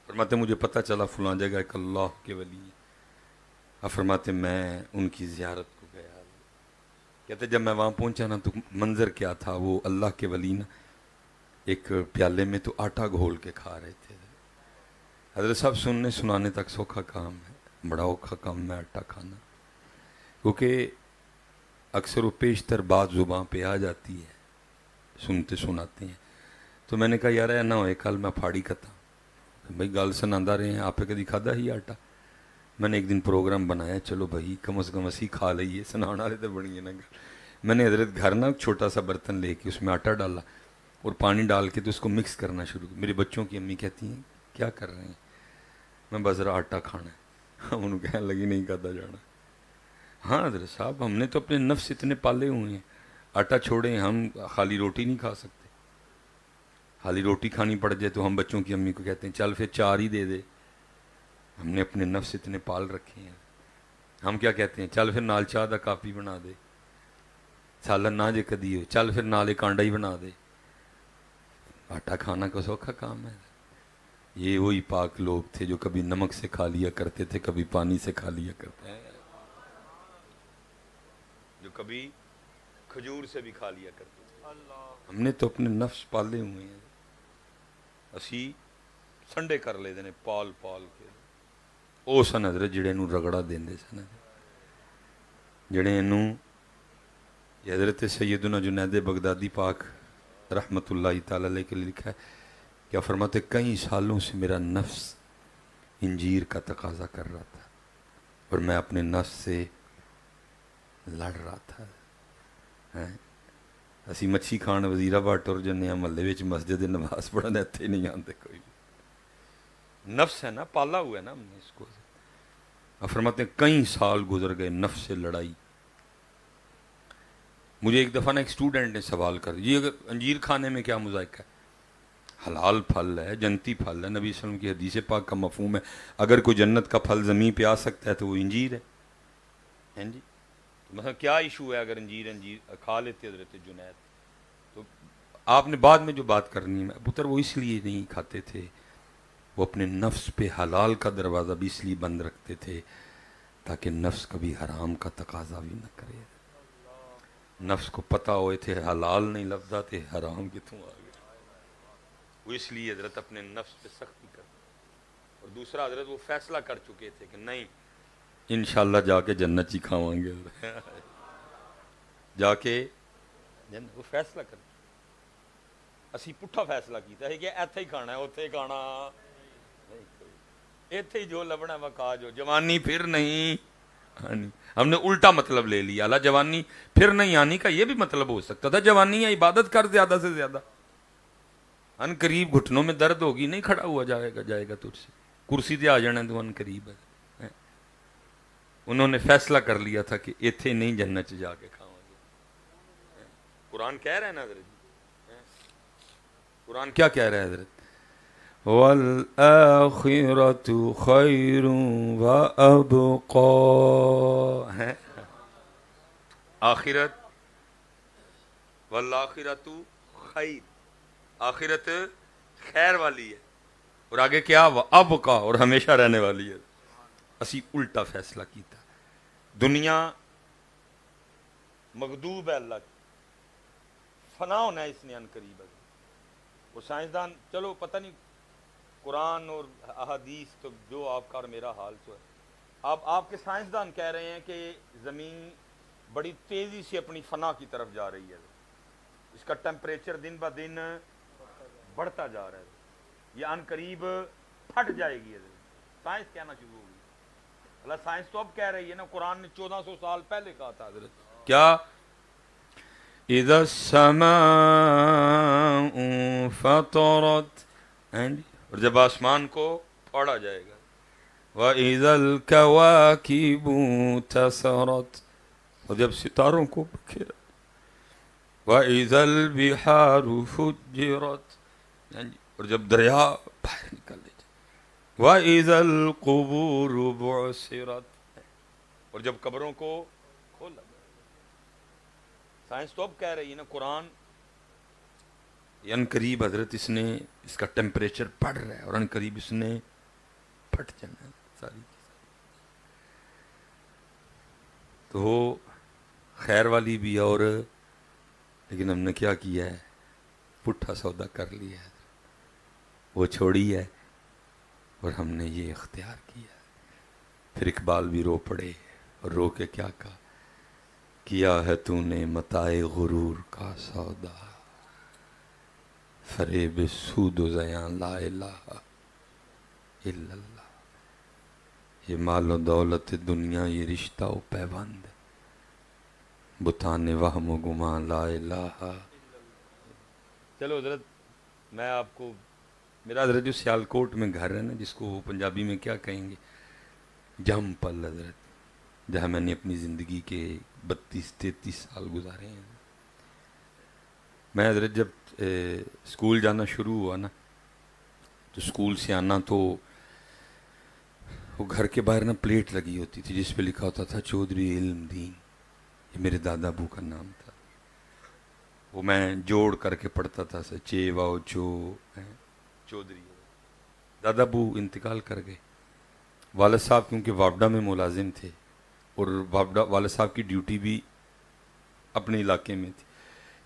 فرماتے مجھے پتہ چلا فلاں جگہ ایک اللہ کے ولی. اب فرماتے میں ان کی زیارت کو گیا. کہتے جب میں وہاں پہنچا نا تو منظر کیا تھا. وہ اللہ کے ولی نا ایک پیالے میں تو آٹا گھول کے کھا رہے تھے. حضرت صاحب سننے سنانے تک سوکھا کام ہے بڑا اوکھا کام ہے آٹا کھانا. کیونکہ اکثر و پیشتر بات زباں پہ آ جاتی ہے سنتے سناتے ہیں. تو میں نے کہا یار نہ ہوئے کل میں پھاڑی کھتا بھائی گل سناندہ رہے ہیں آپ کدی کھادا ہی آٹا. میں نے ایک دن پروگرام بنایا چلو بھائی کم از کم اسی کھا لئیے سنانے والے تو بنی ہے نا. میں نے حضرت گھر نا چھوٹا سا برتن لے کے اس میں آٹا ڈالا اور پانی ڈال کے تو اس کو مکس کرنا شروع کیا. میرے بچوں کی امی کہتی ہیں کیا کر رہے ہیں؟ میں بس ذرا آٹا کھانا ہے. انہوں کہنے لگی نہیں کھاتا جانا. ہاں حضرت صاحب ہم نے تو اپنے نفس اتنے پالے ہوئے ہیں. آٹا چھوڑیں ہم خالی روٹی نہیں کھا سکتے. خالی روٹی کھانی پڑ جائے تو ہم بچوں کی امی کو کہتے ہیں چل پھر 4 ہی دے دے. ہم نے اپنے نفس اتنے پال رکھے ہیں. ہم کیا کہتے ہیں چل پھر نال چاہ دا کاپی بنا دے. سالن نہ جے کدی ہو چل پھر نال ایک آنڈا ہی بنا دے. آٹا کھانا کو سوکھا کام ہے. یہ وہی پاک لوگ تھے جو کبھی نمک سے کھا لیا کرتے تھے کبھی پانی سے کھا لیا کرتے ہیں جو کبھی کھجور سے بھی کھا لیا کرتے تھے. ہم نے تو اپنے نفس پالے ہوئے ہیں. اسی سنڈے کر لیتے ہیں پال پال کے. وہ سن حضرت جڑے نو رگڑا دیندے سن جڑے نو. حضرت سیدنا جنید بغدادی پاک رحمت اللہ تعالی علیہ کے لکھا ہے کیا فرماتے کئی سالوں سے میرا نفس انجیر کا تقاضا کر رہا تھا اور میں اپنے نفس سے لڑ رہا تھا. اسی مچھی کھان وزیرآباد ٹر جانے ہیں محلے وچ مسجد نماز پڑھنے اتنے نہیں آتے کوئی. نفس ہے نا پالا ہوا ہے نا ہم نے اس کو. فرماتے ہیں کئی سال گزر گئے نفس سے لڑائی. مجھے ایک دفعہ نا ایک اسٹوڈنٹ نے سوال کر یہ اگر انجیر کھانے میں کیا مذائقہ ہے؟ حلال پھل ہے جنتی پھل ہے. نبی صلی اللہ علیہ وسلم کی حدیث پاک کا مفہوم ہے اگر کوئی جنت کا پھل زمین پہ آ سکتا ہے تو وہ انجیر ہے. ہیں جی مثلا کیا ایشو ہے اگر انجیر کھا لیتے حضرت جنید. تو آپ نے بعد میں جو بات کرنی ہے پتر وہ اس لیے نہیں کھاتے تھے وہ اپنے نفس پہ حلال کا دروازہ بھی اس لیے بند رکھتے تھے تاکہ نفس کبھی حرام کا تقاضا بھی نہ کرے. نفس کو پتہ ہوئے تھے حلال نہیں لفظہ تھے حرام کتوں آ گئے. وہ اس لیے حضرت اپنے نفس پہ سختی کرتے. اور دوسرا حضرت وہ فیصلہ کر چکے تھے کہ نہیں انشاءاللہ جا کے جنت ہی کھاواں گے. جا کے وہ فیصلہ کر اسی پٹھا فیصلہ کیتا ہے کہ ایتھے ہی کھانا ہے اوتھے ہی کھانا ایتھے ہی جو لبنا ہے کھا جو. جوانی پھر نہیں آنی. ہم نے الٹا مطلب لے لیا. اللہ جوانی پھر نہیں آنی کا یہ بھی مطلب ہو سکتا تھا جوانی ہے عبادت کر زیادہ سے زیادہ. ان قریب گھٹنوں میں درد ہوگی نہیں کھڑا ہوا جائے گا تجھ سے کرسی دے آ جانا تو ان قریب ہے. انہوں نے فیصلہ کر لیا تھا کہ ایتھے نہیں جنت جا کے کھاؤں گے. قرآن کہہ رہے ہیں نا حضرت قرآن کیا کہہ رہا ہے حضرت وَالْآخِرَةُ خَيْرٌ وَأَبْقَى. آخرت وَالْآخِرَةُ خیر آخرت خیر والی ہے اور آگے کیا وَأَبْقَى اور ہمیشہ رہنے والی ہے. اسی الٹا فیصلہ کیتا. دنیا مغضوب ہے اللہ کی فنا ہونا ہے اس نے ان قریب ہے. وہ سائنسدان چلو پتہ نہیں قرآن اور احادیث تو جو آپ کا اور میرا حال تو ہے. آپ کے سائنسدان کہہ رہے ہیں کہ زمین بڑی تیزی سے اپنی فنا کی طرف جا رہی ہے. اس کا ٹیمپریچر دن بہ دن بڑھتا جا رہا ہے. یہ ان قریب پھٹ جائے گی. سائنس کہنا شروع ہوگی. اللہ سائنس تو اب کہہ رہی ہے نا. قرآن نے 1400 سال پہلے کہا تھا حضرت کیا اذا السماء فطرت اور جب آسمان کو پھاڑا جائے گا وَإِذَا الْكَوَاكِبُ انتثرت اور جب ستاروں کو بکھیرا وَإِذَا الْبِحَارُ فُجِّرَتْ اور جب دریا باہر نکل لے جائے وَإِذَا الْقُبُورُ بُعْثِرَتْ اور جب قبروں کو کھولا. سائنس تو اب کہہ رہی ہے نا قرآن ان قریب حضرت اس نے اس کا ٹیمپریچر بڑھ رہا ہے اور ان قریب اس نے پھٹ جانا ہے ساری چیز. تو خیر والی بھی اور لیکن ہم نے کیا کیا ہے پٹھا سودا کر لیا ہے. وہ چھوڑی ہے اور ہم نے یہ اختیار کیا. پھر اقبال بھی رو پڑے اور رو کے کیا کہا کیا ہے تو نے متاع غرور کا سودا فریب سود و زیاں لا الہ الا اللہ. یہ مال و دولت دنیا، یہ رشتہ و پیوند، بتانے وہم و گماں لا الہ. چلو حضرت، میں آپ کو، میرا حضرت جو سیالکوٹ میں گھر ہے نا، جس کو وہ پنجابی میں کیا کہیں گے، جم پل حضرت، جہاں میں نے اپنی زندگی کے 32-33 سال گزارے ہیں. میں حضرت جب اسکول جانا شروع ہوا نا، تو اسکول سے آنا تو وہ گھر کے باہر نا پلیٹ لگی ہوتی تھی جس پہ لکھا ہوتا تھا چودھری علم دین. یہ میرے دادا ابو کا نام تھا. وہ میں جوڑ کر کے پڑھتا تھا، چے واؤ چو چودھری. دادا ابو انتقال کر گئے. والد صاحب کیونکہ واپڈا میں ملازم تھے، اور والد صاحب کی ڈیوٹی بھی اپنے علاقے میں تھی،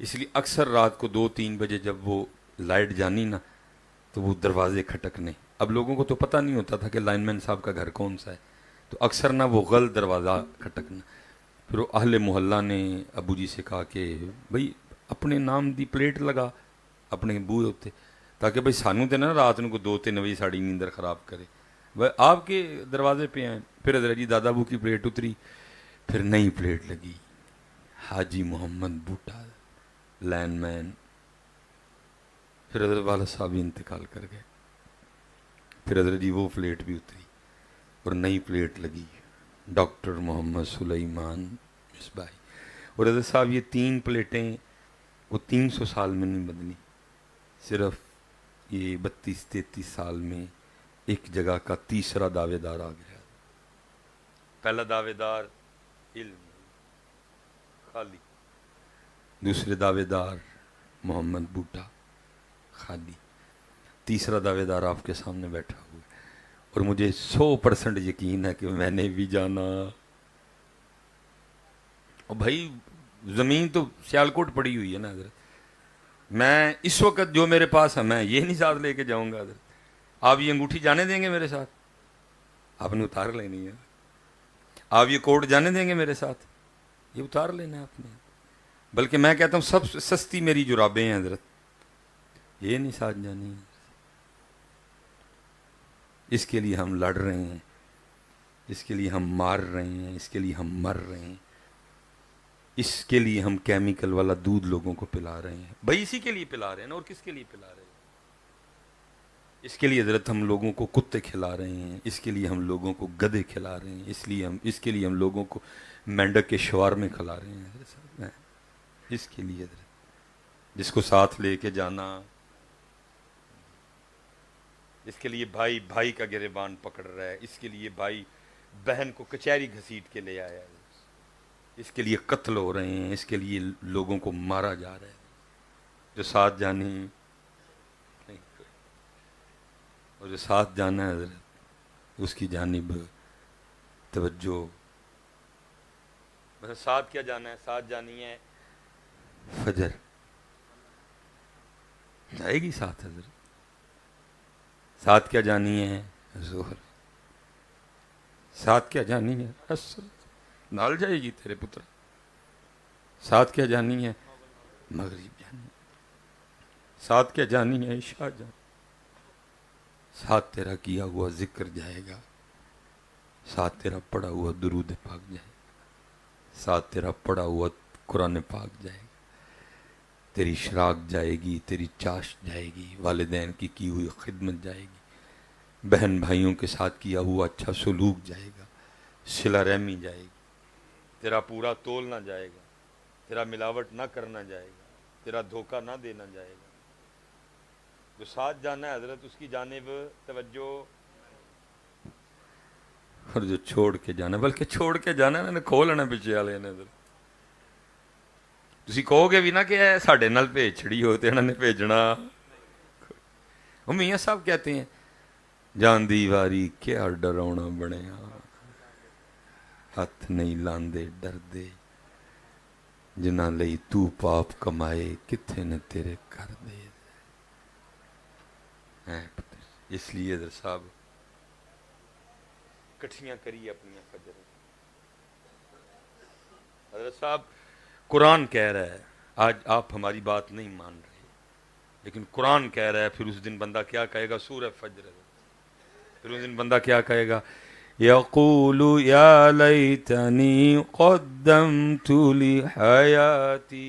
اس لیے اکثر رات کو 2-3 بجے جب وہ لائٹ جانی نا، تو وہ دروازے کھٹکنے. اب لوگوں کو تو پتہ نہیں ہوتا تھا کہ لائن مین صاحب کا گھر کون سا ہے، تو اکثر نہ وہ غل دروازہ کھٹکنا. پھر وہ اہل محلہ نے ابو جی سے کہا کہ بھئی اپنے نام دی پلیٹ لگا اپنے بوئے ہوتے، تاکہ بھئی سانو تے نا رات کو 2-3 بجے ساڑی نیندر خراب کرے، وہ آپ کے دروازے پہ آئیں. پھر حضرت جی دادا ابو کی پلیٹ اتری، پھر نئی پلیٹ لگی، حاجی محمد بوٹا لائن مین. پھر حضرت والد صاحب بھی انتقال کر گئے. پھر حضرت جی وہ پلیٹ بھی اتری اور نئی پلیٹ لگی، ڈاکٹر محمد سلیمان مصباحی. اور حضرت صاحب یہ 3 پلیٹیں وہ 300 سال میں نہیں بدلی، صرف یہ 32-33 سال میں ایک جگہ کا تیسرا دعوے دار آ گیا. پہلا دعوے دار علم خالی، دوسرے دعوے دار محمد بوٹا خالی، تیسرا دعوے دار آپ کے سامنے بیٹھا ہوا ہے. اور مجھے 100% یقین ہے کہ میں نے بھی جانا. اور بھائی زمین تو سیالکوٹ پڑی ہوئی ہے نا حضرت، میں اس وقت جو میرے پاس ہے میں یہ نہیں ساتھ لے کے جاؤں گا حضرت. آپ یہ انگوٹھی جانے دیں گے میرے ساتھ؟ آپ نے اتار لینی ہے. آپ یہ کوٹ جانے دیں گے میرے ساتھ؟ یہ اتار لینا ہے آپ نے. بلکہ میں کہتا ہوں سب سے سستی میری جرابیں ہیں حضرت، یہ نہیں ساتھ جانی. اس کے لیے ہم لڑ رہے ہیں، اس کے لیے ہم مار رہے ہیں، اس کے لیے ہم مر رہے ہیں، اس کے لیے ہم کیمیکل والا دودھ لوگوں کو پلا رہے ہیں. بھائی اسی کے لیے پلا رہے ہیں نا، اور کس کے لیے پلا رہے ہیں؟ اس کے لیے حضرت ہم لوگوں کو کتے کھلا رہے ہیں، اس کے لیے ہم لوگوں کو گدھے کھلا رہے ہیں، اس کے لیے ہم لوگوں کو مینڈک کے شوار میں کھلا رہے ہیں حضرت صاحب. اس کے لیے حضرت جس کو ساتھ لے کے جانا، اس کے لیے بھائی بھائی کا گریبان پکڑ رہا ہے، اس کے لیے بھائی بہن کو کچہری گھسیٹ کے لے آیا ہے، اس کے لیے قتل ہو رہے ہیں، اس کے لیے لوگوں کو مارا جا رہا ہے. جو ساتھ جانے نہیں، اور جو ساتھ جانا ہے حضرت اس کی جانب توجہ. بس ساتھ کیا جانا ہے؟ ساتھ جانی ہے فجر، جائے گی ساتھ حضرت. ساتھ کیا جانی ہے ظہر، ساتھ کیا جانی ہے عصر، نال جائے گی تیرے پتر. ساتھ کیا جانی ہے مغرب جانی ہے. ساتھ کیا جانی ہے عشاء جانی. ساتھ تیرا کیا ہوا ذکر جائے گا، ساتھ تیرا پڑھا ہوا درود پاک جائے گا، ساتھ تیرا پڑھا ہوا قرآن پاک جائے گا. تیری شراک جائے گی، تیری چاش جائے گی، والدین کی ہوئی خدمت جائے گی، بہن بھائیوں کے ساتھ کیا ہوا اچھا سلوک جائے گا، صلہ رحمی جائے گی، تیرا پورا تولنا جائے گا، تیرا ملاوٹ نہ کرنا جائے گا، تیرا دھوکہ نہ دینا جائے گا. جو ساتھ جانا ہے حضرت اس کی جانب توجہ. اور جو چھوڑ کے جانا، بلکہ چھوڑ کے جانا انہوں نے کھولنا پیچھے والے نے. تسی کہو گے بھی نا کہ ساڈے نال بھیج چھڑی ہو تے انہوں نے بھیجنا. وہ میاں صاحب کہتے ہیں جان دی واری کیا ڈرونا بنیا، ہاتھ نہیں لاندے ڈردے، جنہ لئی تو پاپ کمائے کتھے نے تیرے کر دے. اس لیے حضرت صاحب کٹھیاں کری اپنی فجر. حضرت صاحب قرآن کہہ رہا ہے، آج آپ ہماری بات نہیں مان رہے، لیکن قرآن کہہ رہا ہے پھر اس دن بندہ کیا کہے گا؟ سورہ فجر، پھر اس دن بندہ کیا کہے گا؟ یقول یا لیتنی قدمت لحیاتی.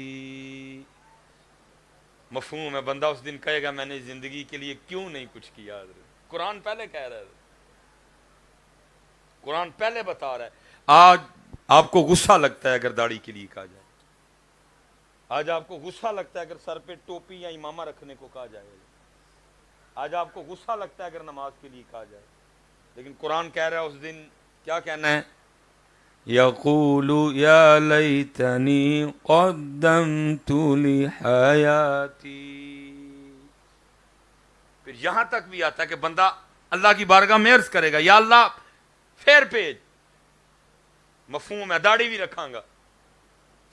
مفہوم ہے، بندہ اس دن کہے گا میں نے زندگی کے لیے کیوں نہیں کچھ کیا. قرآن پہلے کہہ رہا ہے، قرآن پہلے بتا رہا ہے. آج آپ کو غصہ لگتا ہے اگر داڑھی کے لیے کہا جائے، آج آپ کو غصہ لگتا ہے اگر سر پہ ٹوپی یا امامہ رکھنے کو کہا جائے، آج آپ کو غصہ لگتا ہے اگر نماز کے لیے کہا جائے، لیکن قرآن کہہ رہا ہے اس دن کیا کہنا ہے؟ یقول یا لیتنی قدمت لحیاتی. پھر یہاں تک بھی آتا ہے کہ بندہ اللہ کی بارگاہ میں عرض کرے گا یا اللہ پھر پیج. مفہوم ہے، داڑھی بھی رکھاں گا،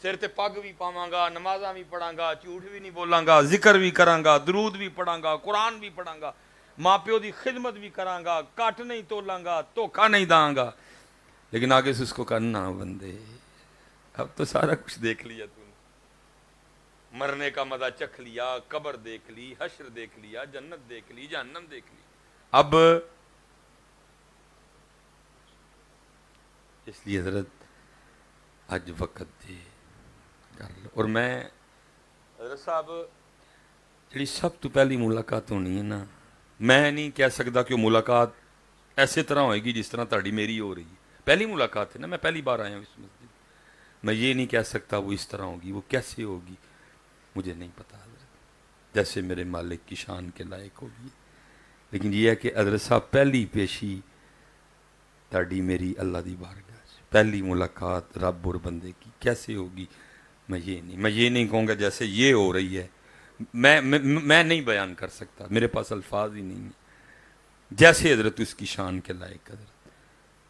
سر تے پگ بھی پاواں گا، نمازاں بھی پڑھاں گا، جھوٹ بھی نہیں بولاں گا، ذکر بھی کراں گا، درود بھی پڑھاں گا، قرآن بھی پڑھاں گا، ماں پیو دی خدمت بھی کراں گا، کٹ نہیں تولاں گا، دھوکا نہیں داں گا. لیکن آگے سے اس کو کرنا بندے اب تو سارا کچھ دیکھ لیا تو نے، مرنے کا مزہ چکھ لیا، قبر دیکھ لی، حشر دیکھ لیا، جنت دیکھ لی، جہنم دیکھ لی. اب اس لیے حضرت اج وقت دے کر لو. اور میں حضرت صاحب جڑی سب تو پہلی ملاقات ہونی ہے نا، میں نہیں کہہ سکتا کہ وہ ملاقات ایسے طرح ہوئے گی جس طرح تہاڈی میری ہو رہی ہے. پہلی ملاقات ہے نا، میں پہلی بار آیا ہوں اس مسجد. میں یہ نہیں کہہ سکتا وہ اس طرح ہوگی، وہ کیسے ہوگی مجھے نہیں پتا حضرت، جیسے میرے مالک کی شان کے لائق ہوگی. لیکن یہ ہے کہ حضرت صاحب پہلی پیشی تہاڈی میری اللہ دی بارگاہ سے، پہلی ملاقات رب اور بندے کی کیسے ہوگی میں یہ نہیں کہوں گا جیسے یہ ہو رہی ہے. میں نہیں بیان کر سکتا، میرے پاس الفاظ ہی نہیں ہیں. جیسے حضرت اس کی شان کے لائق حضرت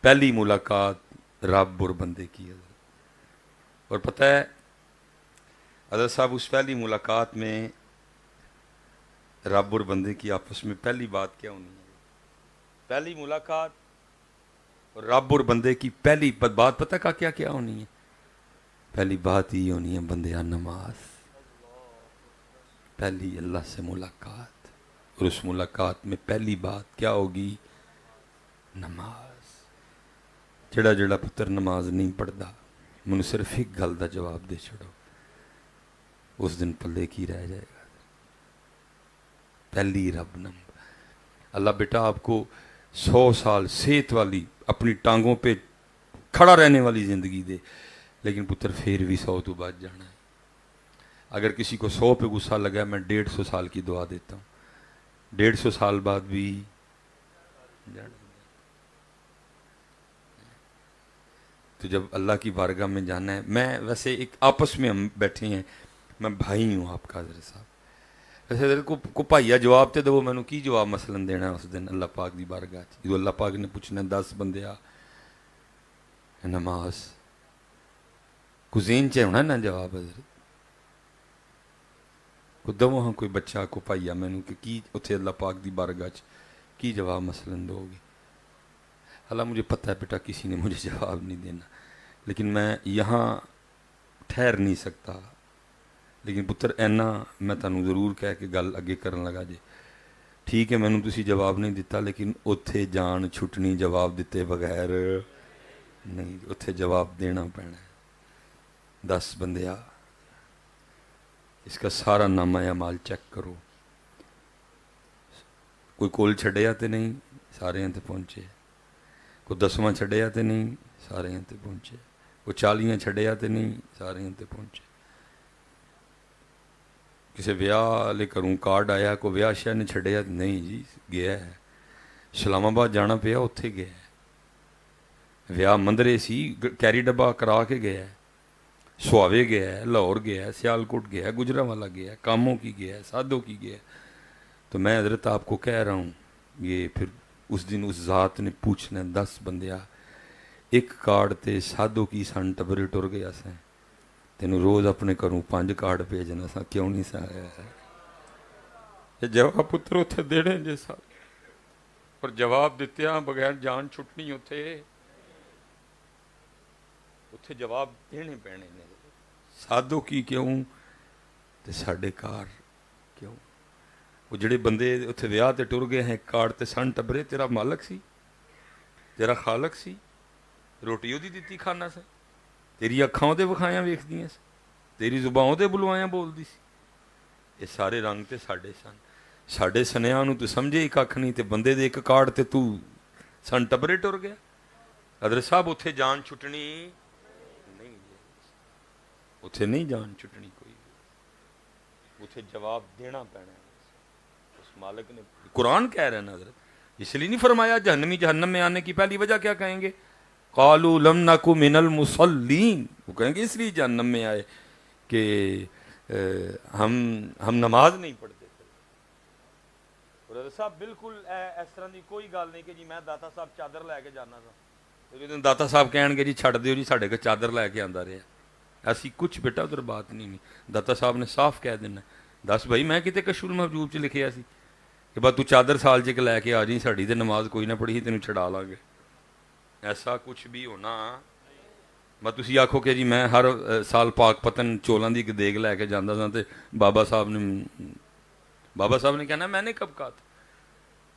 پہلی ملاقات رب اور بندے کی حضرت. اور پتہ ہے حضرت صاحب اس پہلی ملاقات میں رب اور بندے کی آپس میں پہلی بات کیا ہونی ہے؟ پہلی ملاقات اور رب اور بندے کی پہلی بات پتہ کا کیا کیا ہونی ہے؟ پہلی بات یہ ہونی ہے بندیا نماز. پہلی اللہ سے ملاقات، اور اس ملاقات میں پہلی بات کیا ہوگی؟ نماز. جڑا جڑا پتر نماز نہیں پڑھدا منو صرف ایک گل دا جواب دے چھڑو، اس دن پلے کی رہ جائے گا؟ پہلی رب نمبر. اللہ بیٹا آپ کو 100 سال صحت والی اپنی ٹانگوں پہ کھڑا رہنے والی زندگی دے، لیکن پتر پھر بھی 100 تو بچ جانا ہے. اگر کسی کو 100 پہ غصہ لگا ہے میں 150 سال کی دعا دیتا ہوں، 150 سال بعد بھی جانا. تو جب اللہ کی بارگاہ میں جانا ہے، میں ویسے ایک آپس میں ہم بیٹھے ہیں، میں بھائی ہوں آپ کا حضرت صاحب. ویسے حضرت کو بھائیا جواب تے دو، میں کی جواب مثلاً دینا ہے اس دن اللہ پاک دی بارگاہ جو اللہ پاک نے پوچھنا 10 بندے نماز کزین چ ہونا نا جواب حضرت کو دو ہاں کوئی بچہ کو پائیا مینوں کہ کی اتھے اللہ پاک دی بارگاہ کی جواب مثلاً دو گے. اللہ مجھے پتہ ہے بیٹا کسی نے مجھے جواب نہیں دینا، لیکن میں یہاں ٹھہر نہیں سکتا. لیکن پتر اینا میں تانوں ضرور کہہ کے گل اگے کرن لگا جے ٹھیک ہے مینوں تسی جواب نہیں دیتا، لیکن اتھے جان چھٹنی جواب دیتے بغیر نہیں، اتھے جواب دینا پینا ہے. 10 بندیا اس کا سارا نامہ اعمال چیک کرو، کوئی کول چھڑیا تے نہیں، سارے یہاں تے پہنچے. کوئی 10واں چھڑیا تے نہیں، سارے یہاں تے پہنچے. کوئی 40 چھڑیا تے نہیں، سارے یہاں تے پہنچے. کسی ویاہ والے گھروں کارڈ آیا کوئی ویاہ شاہ نے چھڑیا نہیں جی گیا ہے. اسلام آباد جانا پیا اتھے گیا ہے. ویاہ مندرے سی کیری ڈبہ کرا کے گیا ہے. سواوے گیا ہے، لاہور گیا ہے، سیالکوٹ گیا ہے، گجرانوالہ گیا ہے، کاموں کی گیا ہے، سادھو کی گیا ہے. تو میں حضرت آپ کو کہہ رہا ہوں یہ پھر اس دن اس ذات نے پوچھنا 10 بندیا ایک کارڈ تے سادھو کی سن ٹبرے ٹر گیا سیں تینوں روز اپنے گھروں 5 کارڈ بھیجنا سا کیوں نہیں سا آیا ہے. یہ جواب پتر اتھے دینے جے سا اور جواب دیتے ہیں بغیر جان چھٹنی اتھے جواب دینے پینے نے. سادھو کی کیوں تے ساڈے کار کیوں. وہ جڑے بندے اتنے ویاہ تے ٹر گئے ہیں کارڈ تے سن ٹبرے، تیرا مالک سی، تیرا خالق سی، روٹی وہ دیتی کھانا سا، تیری اکھاں دے وکھایاں ویکھدیاں سی، تیری زبان دے بلوایاں بولدی سی، یہ سارے رنگ تے ساڈے سن، ساڈے سنیاں نو تو سمجھے ہی کھ نہیں، تے بندے دے ایک کارڈ تے تو سن ٹبرے ٹر گیا۔ حضرت صاحب اتنے جان چھٹنی نہیں، اتنے نہیں جان چھٹنی کوئی، اتنے جواب دینا پینا ہے اس مالک نے۔ قرآن کہہ رہے ہیں حضرت، اس لیے نہیں فرمایا جہنمی جہنم میں آنے کی پہلی وجہ کیا کہیں گے؟ قالوا لم نکو من المصلین، وہ کہیں گے اس لیے جہنم میں آئے کہ ہم نماز نہیں پڑھتے تھے۔ اور حضرت صاحب بالکل اس طرح کی کوئی گل نہیں کہ جی میں داتا صاحب چادر لے کے جانا تھا، داتا صاحب کہن گے جی چھڈ دیو جی ساڈے کو چادر لے کے آندا رہا، ایسی کچھ بیٹا ادھر بات نہیں۔ داتا صاحب نے صاف کہہ دینا، دس بھائی میں کتے کشف المحجوب چ لکھیا سی کہ بس تو چادر سال چ لے کے آ جی، ساڈی تے نماز کوئی نہ پڑھی تینوں چھڑا لاں گے، ایسا کچھ بھی ہونا۔ بس تسی آکھو کہ جی میں ہر سال پاک پتن چولاں دی ایک دیگ لے کے جاندا سا تے بابا صاحب نے کہنا میں نے کب کہا تھا؟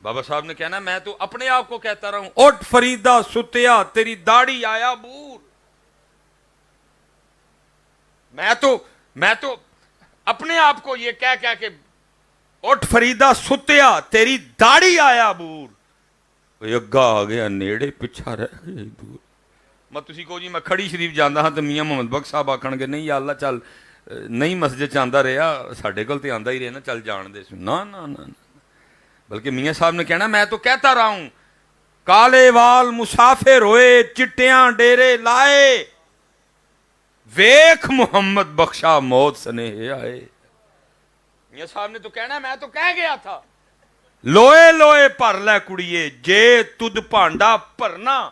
بابا صاحب نے کہنا میں تو اپنے آپ کو کہتا رہا ہوں اٹھ فریدہ ستیا تیری داڑھی آیا بور، میں تو اپنے آپ کو یہ کہہ کہ اٹھ فریدہ ستیا تیری داڑھی آیا بور، اگا آ گیا نیڑے پچھا رہ گئے دور۔ میں تسی کو جی میں کھڑی شریف جانا ہاں تو میاں محمد بخش صاحب آکھن گے نہیں یا اللہ چل نہیں مسجد چاہتا رہا ساڈے کول تے آندا ہی رہا نا چل جان دے، نا نا نا، بلکہ میاں صاحب نے کہنا میں تو کہتا رہا ہوں کالے وال مسافر ہوئے چٹیاں ڈیرے لائے، ویکھ محمد بخشا موت سنے آئے۔ میاں صاحب نے تو کہنا میں تو کہہ گیا تھا لوئے لوئے بھر لے کڑیے جے تد پانڈا بھرنا،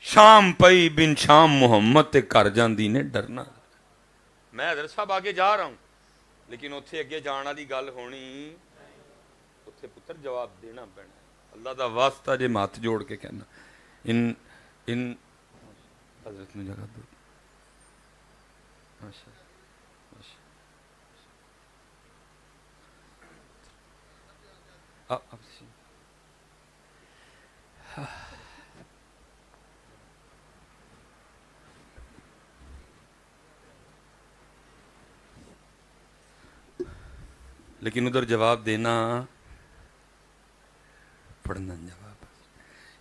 شام پئی بن شام محمد تے کر جاندی نے ڈرنا۔ میں حضرت صاحب آگے جا رہا ہوں لیکن اتھے اگے جان والی گل ہونی، اتھے پتر جواب دینا پینا۔ اللہ دا واسطہ جے ہاتھ جوڑ کے کہنا ان حضرت نے جگہ دو لیکن ادھر جواب دینا پڑھنا جواب،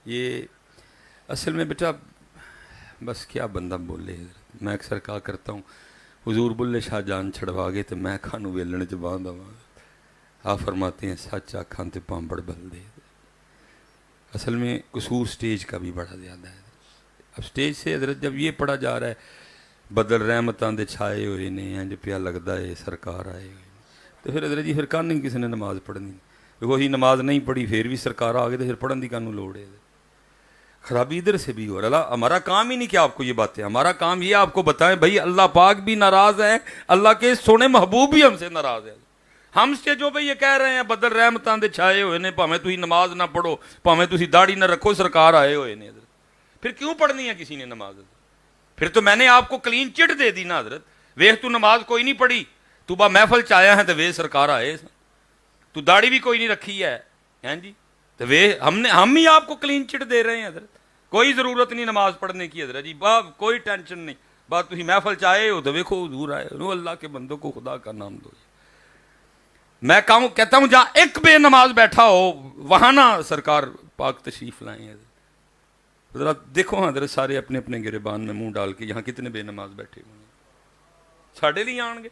یہ اصل میں بیٹا بس کیا بندہ بولے۔ میں اکثر کہا کرتا ہوں حضور بلے شاہ جان چھڑوا گئے تو میں کھانو ویلنے چ باندھ آواں، آپ فرماتے ہیں سچ آکھاں تے پامبڑ بل دے۔ اصل میں قصور سٹیج کا بھی بڑا زیادہ ہے۔ اب سٹیج سے حضرت جب یہ پڑھا جا رہا ہے بدل رحمتاں دے چھائے ہوئے نے انج پیا لگدا ہے سرکار آئے ہوئے، تو پھر حضرت جی پھر کہاں نہیں کسی نے نماز پڑھنی، وہی نماز نہیں پڑھی پھر بھی سرکار آ گئے تو پھر پڑھن دی کانوں لوڑ ہے۔ خرابی ادھر سے بھی ہو رہا ہے۔ ہمارا کام ہی نہیں کہ آپ کو یہ باتیں، ہمارا کام یہ آپ کو بتائیں بھائی اللہ پاک بھی ناراض ہے، اللہ کے سونے محبوب بھی ہم سے ناراض ہے۔ ہم سے جو بھئی یہ کہہ رہے ہیں بدل رحمتاں دے چھائے ہوئے نے، پاویں تسی نماز نہ پڑھو، پاویں تسی داڑھی نہ رکھو، سرکار آئے ہوئے نے۔ پھر کیوں پڑھنی ہے کسی نے نماز؟ پھر تو میں نے آپ کو کلین چٹ دے دی نا حضرت، ویخ تو نماز کوئی نہیں پڑھی، تو با محفل چایا ہے تو وے سرکار آئے، تو داڑھی بھی کوئی نہیں رکھی ہے ہیں جی، تو وے ہم ہی آپ کو کلین چٹ دے رہے ہیں حضرت۔ کوئی ضرورت نہیں نماز پڑھنے کی حضرت جی، کوئی ٹینشن نہیں، بات تسی محفل چاہے ہو تو ویکھو حضور آئے، رو اللہ کے بندوں کو خدا کا نام دو۔ میں کہتا ہوں جہاں ایک بے نماز بیٹھا ہو وہاں نہ سرکار پاک تشریف لائیں حضرت۔ ذرا دیکھو حضرت سارے اپنے اپنے گریبان میں منہ ڈال کے یہاں کتنے بے نماز بیٹھے ہوئے ہیں، ساڑھے نہیں آن گے۔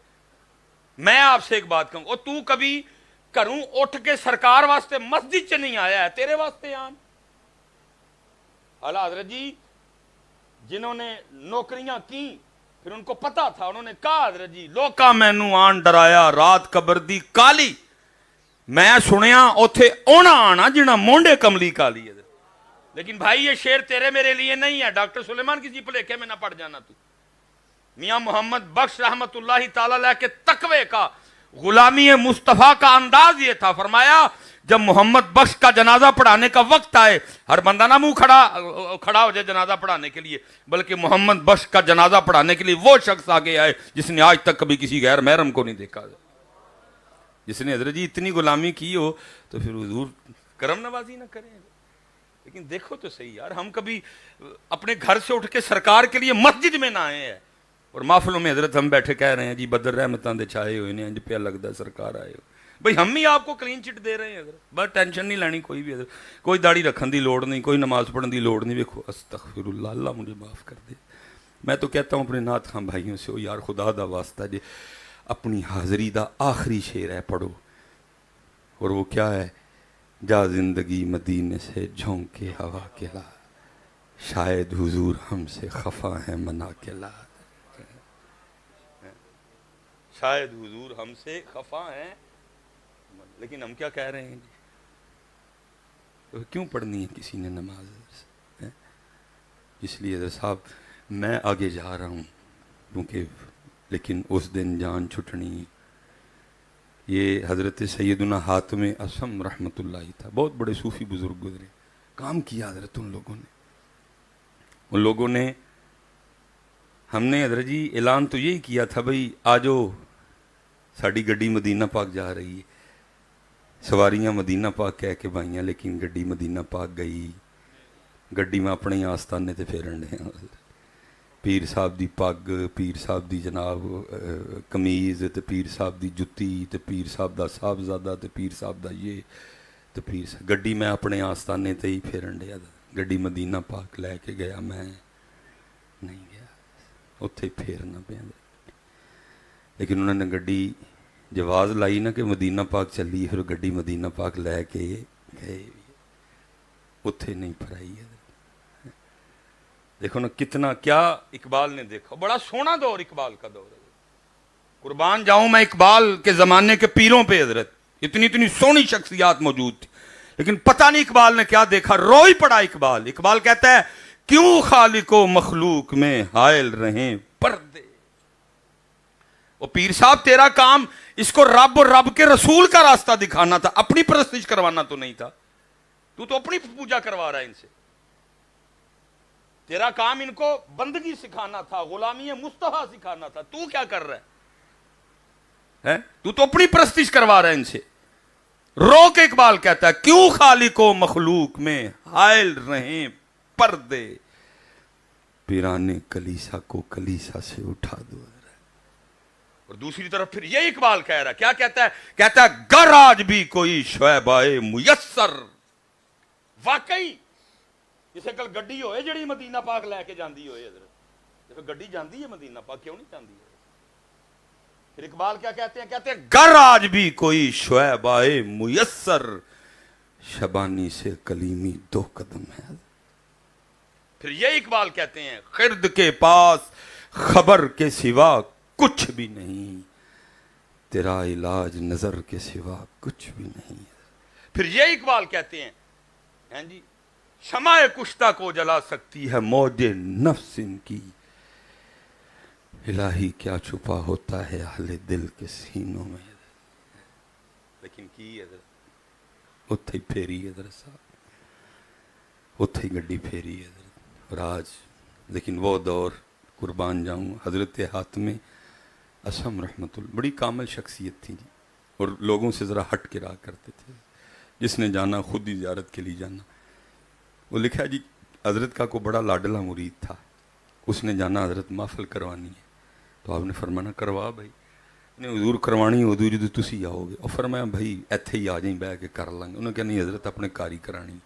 میں آپ سے ایک بات کہوں، اور تو کبھی گھروں اٹھ کے سرکار واسطے مسجد چ نہیں آیا ہے، تیرے واسطے آن۔ اعلیٰ حضرت جی جنہوں نے نوکریاں کی پھر ان کو پتا تھا، انہوں نے کہا حضرت جی لوکا مینوں آن ڈرایا رات قبر دی کالی، میں سنیا اوتھے اونا آنا جنہ مونڈے کملی کالی ہے۔ لیکن بھائی یہ شعر تیرے میرے لیے نہیں ہے، ڈاکٹر سلیمان کسی بھلیکے میں نہ پڑ جانا تو۔ میاں محمد بخش رحمت اللہ تعالیٰ علیہ کے تقوی کا، غلامی مصطفیٰ کا انداز یہ تھا، فرمایا جب محمد بخش کا جنازہ پڑھانے کا وقت آئے، ہر بندہ نہ منہ کھڑا ہو جائے جنازہ پڑھانے کے لیے، بلکہ محمد بخش کا جنازہ پڑھانے کے لیے وہ شخص آگے آئے جس نے آج تک کبھی کسی غیر محرم کو نہیں دیکھا۔ جس نے حضرت جی اتنی غلامی کی ہو تو پھر حضور کرم نوازی نہ کریں. لیکن دیکھو تو صحیح یار, ہم کبھی اپنے گھر سے اٹھ کے سرکار کے لیے مسجد میں نہ آئے ہیں, اور محفلوں میں حضرت ہم بیٹھے کہہ رہے ہیں جی بدر رحمتاں دے چھائے ہوئے نے, انج پیا لگتا ہے سرکار آئے ہو. بھئی ہم ہی آپ کو کلین چٹ دے رہے ہیں حضرت, بس ٹینشن نہیں لینی کوئی بھی حضرت, کوئی داڑھی رکھن دی لوڑ نہیں, کوئی نماز پڑھن دی لوڑ نہیں. دیکھو استغفر اللہ, اللہ مجھے معاف کر دے. میں تو کہتا ہوں اپنے نعت خواں بھائیوں سے, او یار خدا دا واسطہ جی اپنی حاضری دا آخری شعر ہے پڑھو, اور وہ کیا ہے, جا زندگی مدینے سے جھونکے ہوا کے لا, شاید حضور ہم سے خفا ہے منا کے لا. شاید حضور ہم سے خفا ہیں, لیکن ہم کیا کہہ رہے ہیں جی, تو کیوں پڑھنی ہے کسی نے نماز؟ اس لیے حضرت صاحب میں آگے جا رہا ہوں کیونکہ, لیکن اس دن جان چھٹنی. یہ حضرت سیدنا حاتم اصم رحمۃ اللہ تھا, بہت بڑے صوفی بزرگ گزرے, کام کیا حضرت ان لوگوں نے. ہم نے حضرت جی اعلان تو یہی کیا تھا, بھئی آجو ساڑی گڈی مدینہ پاک جا رہی ہے, سواریاں مدینہ پاک کہہ کے بھائیاں, لیکن گڈی مدینہ پاک گئی, گڈی میں اپنے ہی آستانے تے پھیرن ڈے ہیں. پیر صاحب دی پگ, پیر صاحب دی جناب قمیض, تے پیر صاحب دی جتی, تے پیر صاحب دا صاحبزادہ, تے پیر صاحب دا یہ, تے پیر صاحب گڈی میں اپنے آستانے تے ہی پھیرن ڈیا. گڈی مدینہ پاک لے کے گیا, میں نہیں گیا, اتھے پھیرنا پیا. لیکن انہوں نے گڈی جواز لائی نا کہ مدینہ پاک چلی, پھر گڈی مدینہ پاک لے کے گئے, اتھے نہیں پھرائی ہے. دیکھو نا کتنا, کیا اقبال نے دیکھا, بڑا سونا دور اقبال کا دور ہے. قربان جاؤں میں اقبال کے زمانے کے پیروں پہ حضرت, اتنی سونی شخصیات موجود تھی, لیکن پتہ نہیں اقبال نے کیا دیکھا, رو ہی پڑا اقبال. اقبال کہتا ہے کیوں خالق و مخلوق میں حائل رہیں پردے. وہ پیر صاحب تیرا کام اس کو رب اور رب کے رسول کا راستہ دکھانا تھا, اپنی پرستش کروانا تو نہیں تھا. تو اپنی پوجا کروا رہا ہے ان سے. تیرا کام ان کو بندگی سکھانا تھا, غلامی مصطفیٰ سکھانا تھا. تو کیا کر رہا ہے؟ تو اپنی پرستش کروا رہا ہے ان سے. رو کے اقبال کہتا ہے کیوں خالق و مخلوق میں حائل رہیں پردے, پیرانے کلیسا کو کلیسا سے اٹھا دو. اور دوسری طرف پھر یہ اقبال کہہ رہا ہے, کیا کہتا ہے؟ کہتا ہے گر آج بھی کوئی شعبہ میسر. واقعی جسے کل گڈی ہوئے جڑی مدینہ پاک لے کے جاندی ہوئے حضرت, پھر گڈی جاندی ہے مدینہ پاک, کیوں نہیں جاندی ہے؟ پھر اقبال کیا کہتے ہیں؟ کہتے ہیں گر آج بھی کوئی شعبہ میسر, شبانی سے کلیمی 2 قدم ہے. پھر یہ اقبال کہتے ہیں خرد کے پاس خبر کے سوا کچھ بھی نہیں, تیرا علاج نظر کے سوا کچھ بھی نہیں. پھر یہ اقبال کہتے ہیں جی شمع کشتہ کو جلا سکتی ہے موج نفس ان کی, الہی کیا چھپا ہوتا ہے اہل دل کے سینوں میں. لیکن کی حضرت اتھے ہی پھیری حضرت صاحب, اتھے ہی گڈی پھیری حضرت. اور آج لیکن وہ دور, قربان جاؤں, حضرت حاتم اصم رحمت اللہ بڑی کامل شخصیت تھی جی, اور لوگوں سے ذرا ہٹ کے رہا کرتے تھے. جس نے جانا خود ہی زیارت کے لیے جانا. وہ لکھا جی حضرت کا کوئی بڑا لاڈلا مرید تھا, اس نے جانا حضرت محفل کروانی ہے, تو آپ نے فرمانا کروا بھائی, نہیں حضور کروانی حضور جدو تسی آؤ گے. اور فرمایا بھائی ایتھے ہی آ جائیں بہ کے کر لیں گے. انہوں نے کہا نہیں حضرت اپنے کاری کرانی.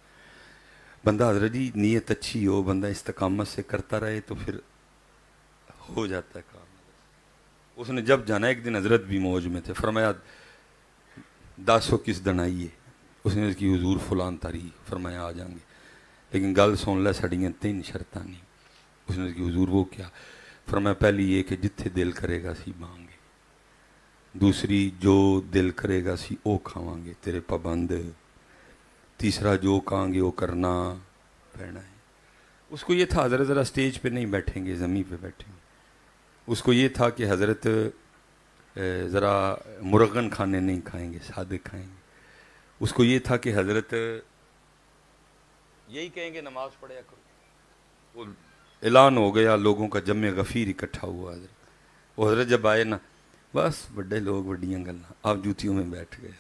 بندہ حضرت جی نیت اچھی ہو, بندہ استقامت سے کرتا رہے تو پھر ہو جاتا ہے کام. اس نے جب جانا, ایک دن حضرت بھی موج میں تھے, فرمایا 10 کس دن آئیے. اس نے کی حضور فلان تاریخ. فرمایا آ جائیں گے, لیکن گل سن لے ساڑیاں 3 شرطاں نہیں. اس نے کی حضور وہ کیا؟ فرمایا پہلی یہ کہ جتھے دل کرے گا سی مانگے, دوسری جو دل کرے گا سی او کھاواں گے تیرے پابند, تیسرا جو کہاں گے وہ کرنا پینا ہے. اس کو یہ تھا حضرت ذرا سٹیج پہ نہیں بیٹھیں گے, زمین پہ بیٹھیں گے. اس کو یہ تھا کہ حضرت ذرا مرغن کھانے نہیں کھائیں گے, سادے کھائیں گے. اس کو یہ تھا کہ حضرت یہی کہیں گے نماز پڑھیا کرو. وہ اعلان ہو گیا, لوگوں کا جمع غفیر اکٹھا ہوا. حضرت وہ حضرت جب آئے نا, بس بڑے لوگ وڈیاں گلاں، آپ جوتیوں میں بیٹھ گئے.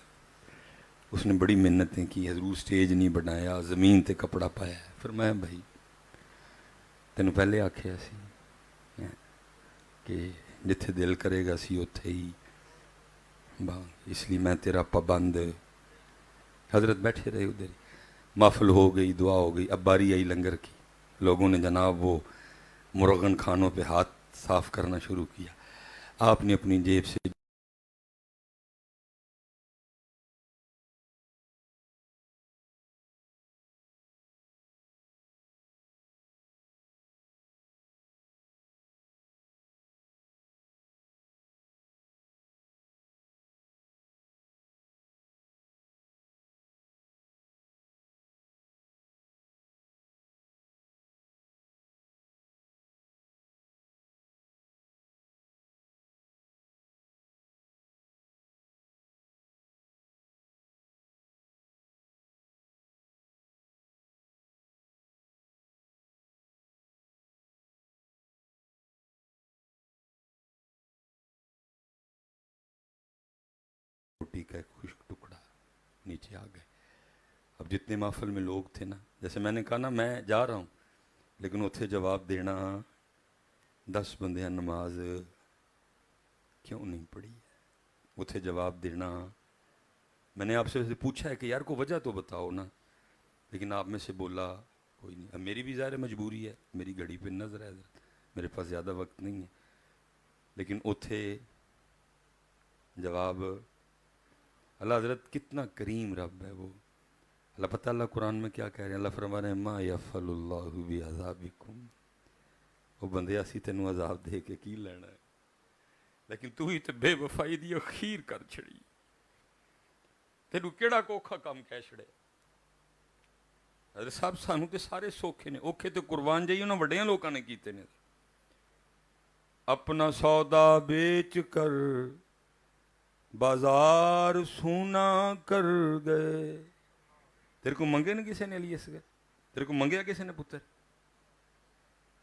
اس نے بڑی محنتیں کی، حضور سٹیج نہیں بنایا، زمین تے کپڑا پایا. فرمایا بھائی تینوں پہلے آکھیا سی کہ جتھے دل کرے گا سی اتھے ہی اس لیے میں تیرا پابند. حضرت بیٹھے رہے ادھر، محفل ہو گئی، دعا ہو گئی. اب باری آئی لنگر کی. لوگوں نے جناب وہ مرغن کھانوں پہ ہاتھ صاف کرنا شروع کیا. آپ نے اپنی جیب سے روٹی کا ایک خشک ٹکڑا نیچے آ گئے. اب جتنے محفل میں لوگ تھے نا، جیسے میں نے کہا نا میں جا رہا ہوں، لیکن اتھے جواب دینا 10 بندیاں نماز کیوں نہیں پڑھی ہے. اتھے جواب دینا، میں نے آپ سے پوچھا ہے کہ یار کو وجہ تو بتاؤ نا، لیکن آپ میں سے بولا کوئی نہیں. اب میری بھی ظاہر مجبوری ہے، میری گھڑی پہ نظر ہے، میرے پاس زیادہ وقت نہیں ہے. لیکن اتھے جواب، اللہ حضرت کتنا کریم رب ہے وہ. اللہ پتہ اللہ قرآن میں کیا کہہ رہے ہیں؟ اللہ فرما رہے ہیں ما یفعل اللہ بعذابکم، وہ بندے اسی تینوں عذاب دے کے کی لینا ہے، لیکن تو ہی تے بے وفائی دی اخیر کر چھڑی. تینوں کیڑا کوکھا کام کہہ چھڑے. حضرت صاحب سانوں تے سارے سوکھے نے، اوکھے تے قربان جائیے انہاں وڈیاں لوکاں نے کیتے نے. اپنا سودا بیچ کر بازار سونا کر گئے. تیرے کو منگے نے کسے نے لیے سگے؟ تیرے کو منگیا کسے نے پتر؟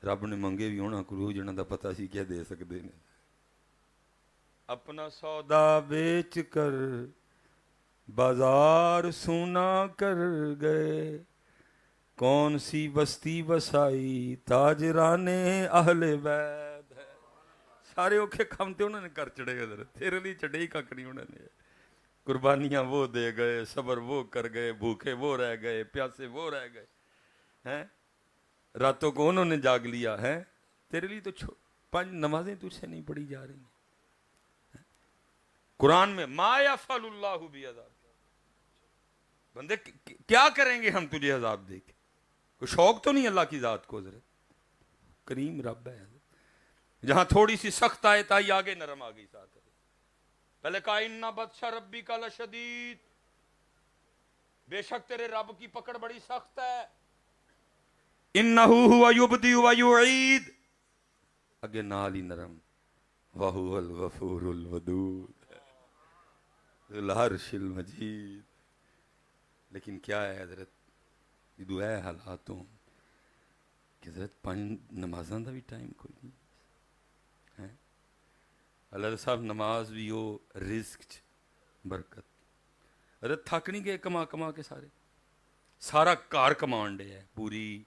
رب نے منگے بھی ہونا کرو جنہاں دا پتہ سی کیا دے سکدے نے. اپنا سودا بیچ کر بازار سونا کر گئے، کون سی بستی بسائی تاجران اہل بیت ہے. سارے اوکھے کام تے انہوں نے کر چڑے گئے، تیرے لیے چڑے ہی ککڑی انہوں نے. قربانیاں وہ دے گئے، صبر وہ کر گئے، بھوکے وہ رہ گئے، پیاسے وہ رہ گئے ہیں. راتوں کو انہوں نے جاگ لیا ہے. تیرے لیے تو 5 نمازیں تجھ سے نہیں پڑھی جا رہی ہیں. قرآن میں ما یفعل اللہ بعذاب، بندے کیا کریں گے ہم تجھے عذاب دے کے؟ کوئی شوق تو نہیں اللہ کی ذات کو؟ حضرت کریم رب ہے. جہاں تھوڑی سی سخت آیت آئی آگے نرم آ گئی ساتھ. پہلے کہا اِنَّ بَطْشَ رَبِّکَ لَشَدِیدٌ، بے شک تیرے رب کی پکڑ بڑی سخت ہے. اِنَّهُ هُوَ يُبْدِئُ وَيُعِیدُ، اگے نال ہی نرم، وَهُوَ الْغَفُورُ الْوَدُودُ ذُو الْعَرْشِ الْمَجِیدُ. لیکن کیا ہے حضرت یہ دعا ہے حالاتوں کہ حضرت 5 نمازاں دا بھی ٹائم کوئی نہیں ہے. اللہ صاحب نماز بھی ہو، رزق چ برکت. حضرت تھک نہیں گئے کما کما کے؟ سارا کار کمان ڈے ہے پوری.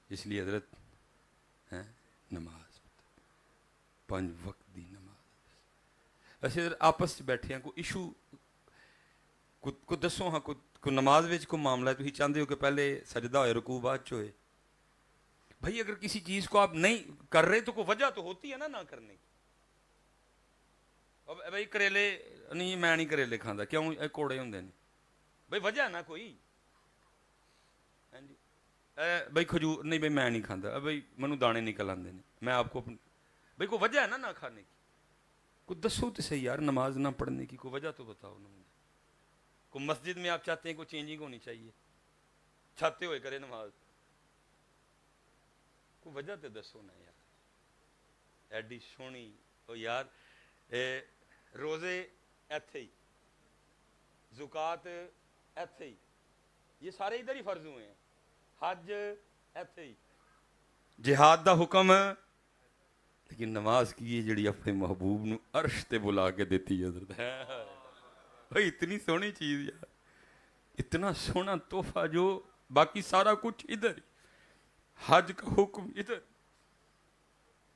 اس لیے حضرت ہیں نماز 5 وقت دی نماز. ایسے آپس بیٹھے ہیں کوئی ایشو کو دسو ہاں، کو نماز وچ کو معاملہ ہے، تو ہی چاہتے ہو کہ پہلے سجدہ ہوئے، رکوع بعد چ ہوئے. بھائی اگر کسی چیز کو آپ نہیں کر رہے تو کوئی وجہ تو ہوتی ہے نا نہ کرنے کی. بھائی کریلے نہیں، میں نہیں کریلے کھانا، کیوں؟ کوڑے ہوندے نے. بھائی وجہ ہے نا کوئی. ہاں جی بھائی کھجور نہیں، بھائی میں نہیں کھانا، بھائی منو دانے نکل آتے ہیں، میں آپ کو بھائی کوئی وجہ ہے نا نہ کھانے کی. کوئی دسو تو صحیح یار، نماز نہ پڑھنے کی کوئی وجہ تو بتاؤ نا مجھے. کوئی مسجد میں آپ چاہتے ہیں کوئی چینجنگ ہونی چاہیے، چھاتے ہوئے کرے نماز، کوئی وجہ تو دسو نا یار. ایڈی سونی او یار، روزے ایتھے ہی، زکوٰۃ ایتھے ہی، یہ سارے ادھر ہی فرض ہوئے ہیں. حج ایتھے ہی، جہاد دا حکم لیکن نماز کی یہ جڑی اپنے محبوب نو عرش تے بلا کے دیتی ہے حضرت ہے بھائی، اتنی سونی چیز یار، اتنا سونا تحفہ جو باقی سارا کچھ ادھر، حج کا حکم ادھر،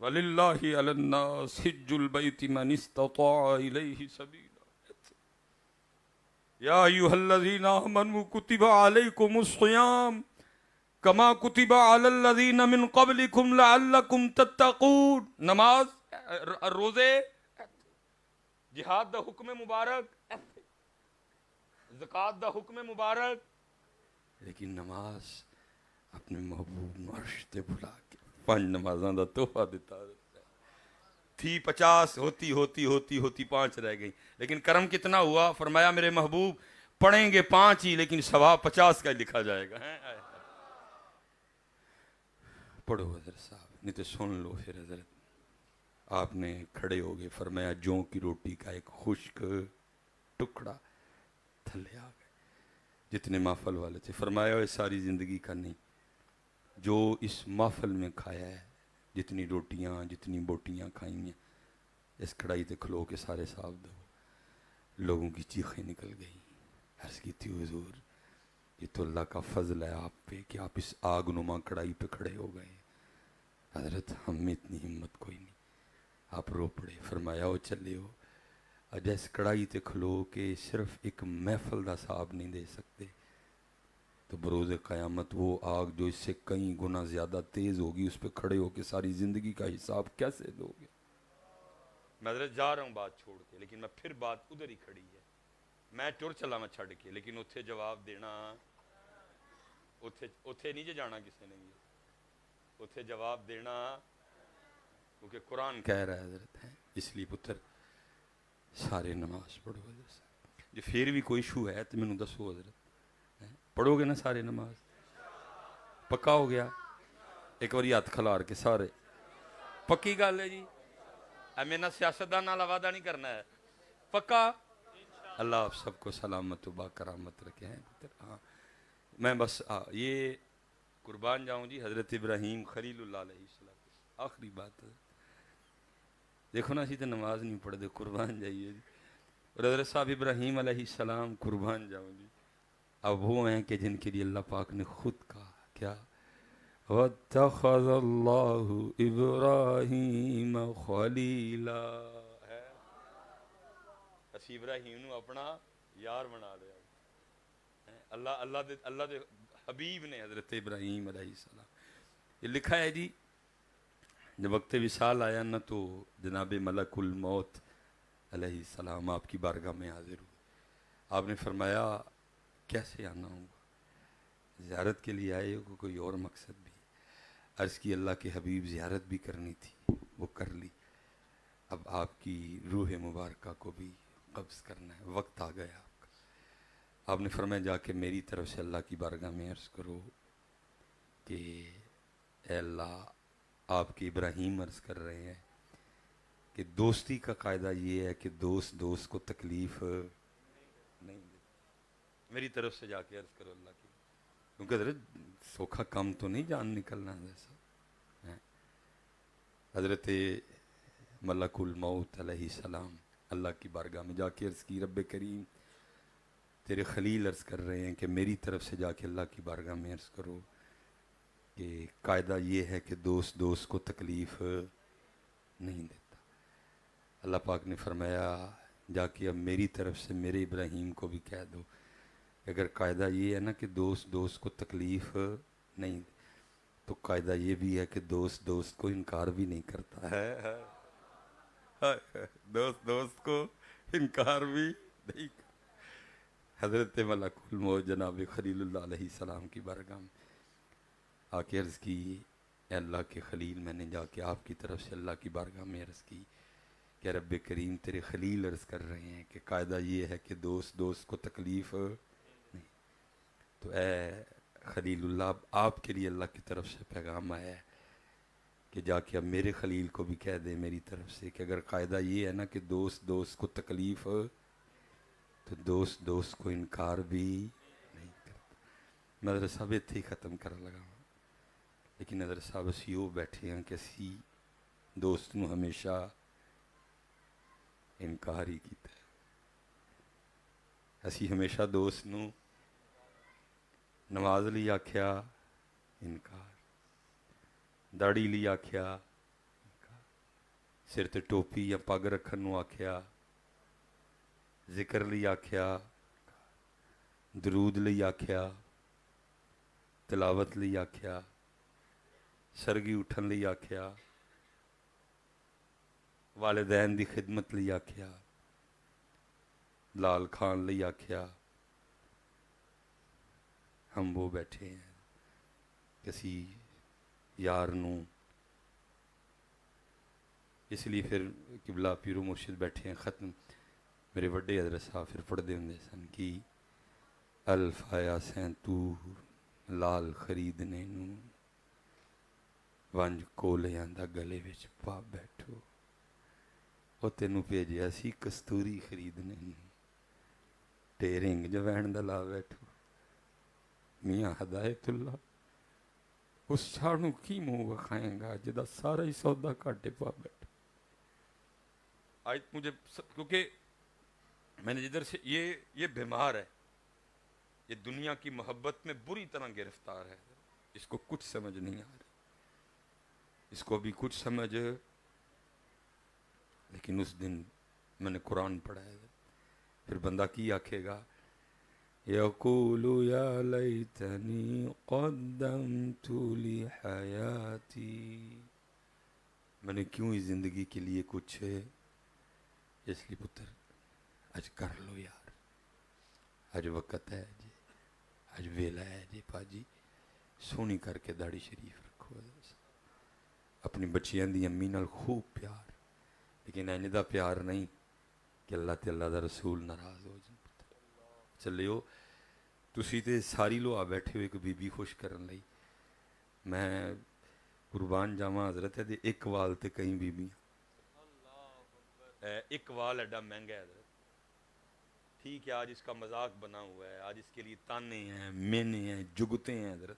وَلِلَّهِ عَلَى النَّاسِ حِجُّ الْبَيْتِ مَنِ اسْتَطَاعَ إِلَيْهِ سَبِيلًا يَا أَيُّهَا الَّذِينَ آمَنُوا كُتِبَ عَلَيْكُمُ الصِّيَامُ كَمَا كُتِبَ عَلَى الَّذِينَ مِن قَبْلِكُمْ لَعَلَّكُمْ تَتَّقُونَ۔ نماز، روزے، جہاد دا حکم مبارک، زکوٰۃ دا حکم مبارک، لیکن نماز اپنے محبوب نو عرش تے بلا کے 5 نمازاں دا تحفہ دیتا تھی، 50 ہوتی ہوتی ہوتی ہوتی 5 رہ گئی، لیکن کرم کتنا ہوا، فرمایا میرے محبوب پڑھیں گے 5 ہی لیکن ثواب 50 کا ہی لکھا جائے گا۔ پڑھو حضرت صاحب، نہیں تو سن لو پھر حضرت۔ آپ نے کھڑے ہو گئے، فرمایا جوں کی روٹی کا ایک خشک ٹکڑا تھلے آ گئے، جتنے محفل والے تھے، فرمایا یہ ساری زندگی کا نہیں، جو اس محفل میں کھایا ہے، جتنی روٹیاں جتنی بوٹیاں کھائی ہیں، اس کڑائی تے کھلو کے سارے صاحب دو۔ لوگوں کی چیخیں نکل گئی، عرض کی تھی حضور یہ تو اللہ کا فضل ہے آپ پہ کہ آپ اس آگ نما کڑائی پہ کھڑے ہو گئے۔ حضرت ہم میں اتنی ہمت کوئی نہیں، آپ رو پڑے، فرمایا ہو چلے ہو اج اس کڑائی تے کھلو کے صرف ایک محفل دا صاحب نہیں دے سکتے، تو بروز قیامت وہ آگ جو اس سے کئی گنا زیادہ تیز ہوگی، اس پہ کھڑے ہو کے ساری زندگی کا حساب کیسے دو گے؟ میں حضرت جا رہا ہوں بات چھوڑ کے، لیکن میں پھر بات ادھر ہی کھڑی ہے، میں ٹر چلا میں چھڑ کے، لیکن اتھے جواب دینا، اتھے نہیں جانا کسی نے بھی، اتھے جواب دینا، کیونکہ قرآن کہہ رہا ہے حضرت ہے، اس لیے پتر سارے نماز پڑھو حضرت صاحب۔ جی پھر بھی کوئی ایشو ہے تو مینوں دسو حضرت، پڑھو گے نا سارے نماز؟ پکا ہو گیا؟ ایک باری ہاتھ کھلار کے سارے، پکی گل ہے جی، میرے نہ سیاستدان نال وعدہ نہیں کرنا ہے، پکا؟ اللہ آپ سب کو سلامت و با کرامت رکھے ہیں پتر۔ ہاں میں بس یہ قربان جاؤں جی، حضرت ابراہیم خلیل اللہ علیہ السلام، آخری بات ہے، دیکھو نا اسی تو نماز نہیں پڑھ دے، قربان جائیے جی، اور حضرت صاحب ابراہیم علیہ السلام، قربان جاؤں جی، اب وہ ہیں کہ جن کے لیے اللہ پاک نے خود کہا کیا، وَاتَّخَذَ اللَّهُ إِبْرَاهِيمَ خَلِيلًا، ہے اسی ابراہیم نو اپنا یار بنا لیا، اللہ دے حبیب نے حضرت ابراہیم علیہ السلام، یہ لکھا ہے جی، جب وقت وصال آیا نا تو جناب ملک الموت علیہ السلام آپ کی بارگاہ میں حاضر ہوئے، آپ نے فرمایا کیسے آنا ہوگا، زیارت کے لیے آئے ہو کوئی اور مقصد بھی؟ عرض کی اللہ کے حبیب زیارت بھی کرنی تھی، وہ کر لی، اب آپ کی روح مبارکہ کو بھی قبض کرنا ہے، وقت آ گیا آپ کا۔ آپ نے فرمایا جا کے میری طرف سے اللہ کی بارگاہ میں عرض کرو کہ اے اللہ، آپ کے ابراہیم عرض کر رہے ہیں کہ دوستی کا قاعدہ یہ ہے کہ دوست کو تکلیف نہیں دے، میری طرف سے جا کے عرض کرو اللہ کی، کیونکہ حضرت سوکھا کام تو نہیں جان نکلنا جیسا۔ حضرت ملک الموت علیہ السلام اللہ کی بارگاہ میں جا کے عرض کی، رب کریم تیرے خلیل عرض کر رہے ہیں کہ میری طرف سے جا کے اللہ کی بارگاہ میں عرض کرو کہ قاعدہ یہ ہے کہ دوست کو تکلیف نہیں دیتا۔ اللہ پاک نے فرمایا جا کے اب میری طرف سے میرے ابراہیم کو بھی کہہ دو، اگر قاعدہ یہ ہے نا کہ دوست کو تکلیف نہیں دے، تو قاعدہ یہ بھی ہے کہ دوست کو انکار بھی نہیں کرتا ہے، دوست کو انکار بھی نہیں کرتا۔ حضرت ملک الموت جناب خلیل اللہ علیہ السلام کی بارگاہ میں آ کے عرض کی، اے اللہ کے خلیل، میں نے جا کے آپ کی طرف سے اللہ کی بارگاہ میں عرض کی کہ رب کریم تیرے خلیل عرض کر رہے ہیں کہ قاعدہ یہ ہے کہ دوست کو تکلیف نہیں، تو اے خلیل اللہ، آپ کے لیے اللہ کی طرف سے پیغام آیا ہے کہ جا کے اب میرے خلیل کو بھی کہہ دے میری طرف سے کہ اگر قاعدہ یہ ہے نا کہ دوست کو تکلیف، تو دوست کو انکار بھی نہیں کرتا۔ میں حضرت صاحب اتھے ہی ختم کر لگا ہوں، لیکن حضرت صاحب اسی وہ بیٹھے ہیں کہ اسی دوست نو ہمیشہ انکار ہی کیتا ہے. اسی ہمیشہ دوست نو نماز لئی آکھیا انکار، داڑھی لئی آکھیا انکار، سر تے ٹوپی یا پگ رکھن نو آکھیا، ذکر لئی آکھیا، درود لئی آکھیا، تلاوت لئی آکھیا، سرگی اٹھن لئی آکھیا، والدین دی خدمت لئی آکھیا، لال کھان لئی آکھیا. ہم وہ بیٹھے ہیں کسی یار نو، اس لیے پھر قبلہ پیرو مرشد بیٹھے ہیں. ختم میرے وڈے حضرت صاحب پھر پڑھتے ہوں سن کہ الف آیا سین تو لال خریدنے نو، ونج کولیاں دا گلے وچ پا بیٹھو. وہ تینوں بھیجیا سی کستوری خریدنے نو، ٹیرنگ جوین دا لا بیٹھو. میاں ہدایت اللہ اس چھاڑوں کی منہ وکھائیں گا جدا سارا ہی سودا کاٹے پا بیٹھا. آج مجھے کیونکہ میں نے جدھر سے یہ بیمار ہے، یہ دنیا کی محبت میں بری طرح گرفتار ہے. اس کو کچھ سمجھ نہیں آ رہی، اس کو بھی کچھ سمجھ. لیکن اس دن میں نے قرآن پڑھا ہے، پھر بندہ کی آکھے گا یقول یا لیتنی قدمت لحیاتی، میں نے کیوں اس زندگی کے لیے کچھ ہے. اس لیے پتر اج کر لو یار، اج وقت ہے جی، اج ویلا ہے جی. پاجی سونی کر کے داڑھی شریف رکھو، اپنی بچیاں دی امی نال خوب پیار، لیکن انج دا پیار نہیں کہ اللہ تے اللہ دا رسول ناراض ہو جائے. چلیو تسی تے ساری لو آ بیٹھے ہو ایک بی بی خوش کرن لئی. میں قربان جاواں حضرت ہے دے ایک وال تے کئی بیبیاں، ایک وال ایڈا مہنگا ہے حضرت. ٹھیک ہے آج اس کا مذاق بنا ہوا ہے، آج اس کے لیے تانے ہیں، مینے ہیں، جگتے ہیں حضرت،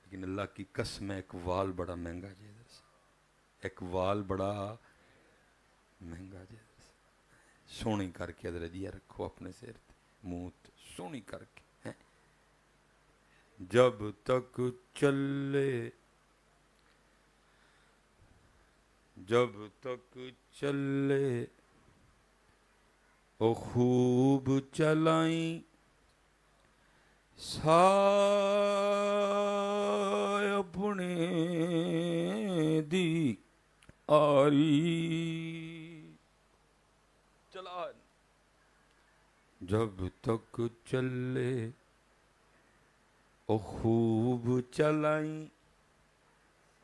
لیکن اللہ کی قسم ہے ایک وال بڑا مہنگا جی حضرت سے. ایک وال بڑا مہنگا جی حضرت سے. سونی کر کے حضرت جی رکھو اپنے سر تے منہ سونی کر کے ہیں. جب تک چلے جب تک چلے او خوب چلائیں، سائے اپنے دی آری. چلا جب تک چلے او خوب چلائیں،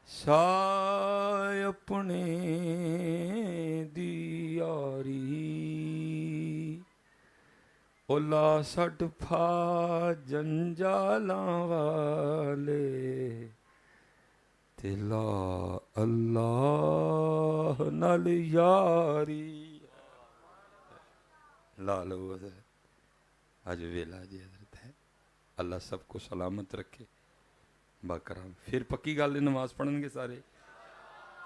سائے اپنے دی آری. او لا سٹ پھا جنجالاں والے تے لا اللہ نال یاری. لا لو حضرت آج ویلا جی حضرت ہے. اللہ سب کو سلامت رکھے باکرام. پھر پکی گل ہے نماز پڑھن گے سارے،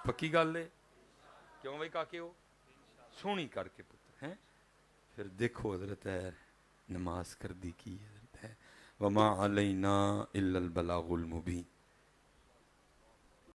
پکی گل ہے کیوں بھائی کاکے ہو سونی کر کے پتر ہیں. پھر دیکھو حضرت ہے نماز کر دی کی حضرت ہے وما علینا الا البلاغ المبین.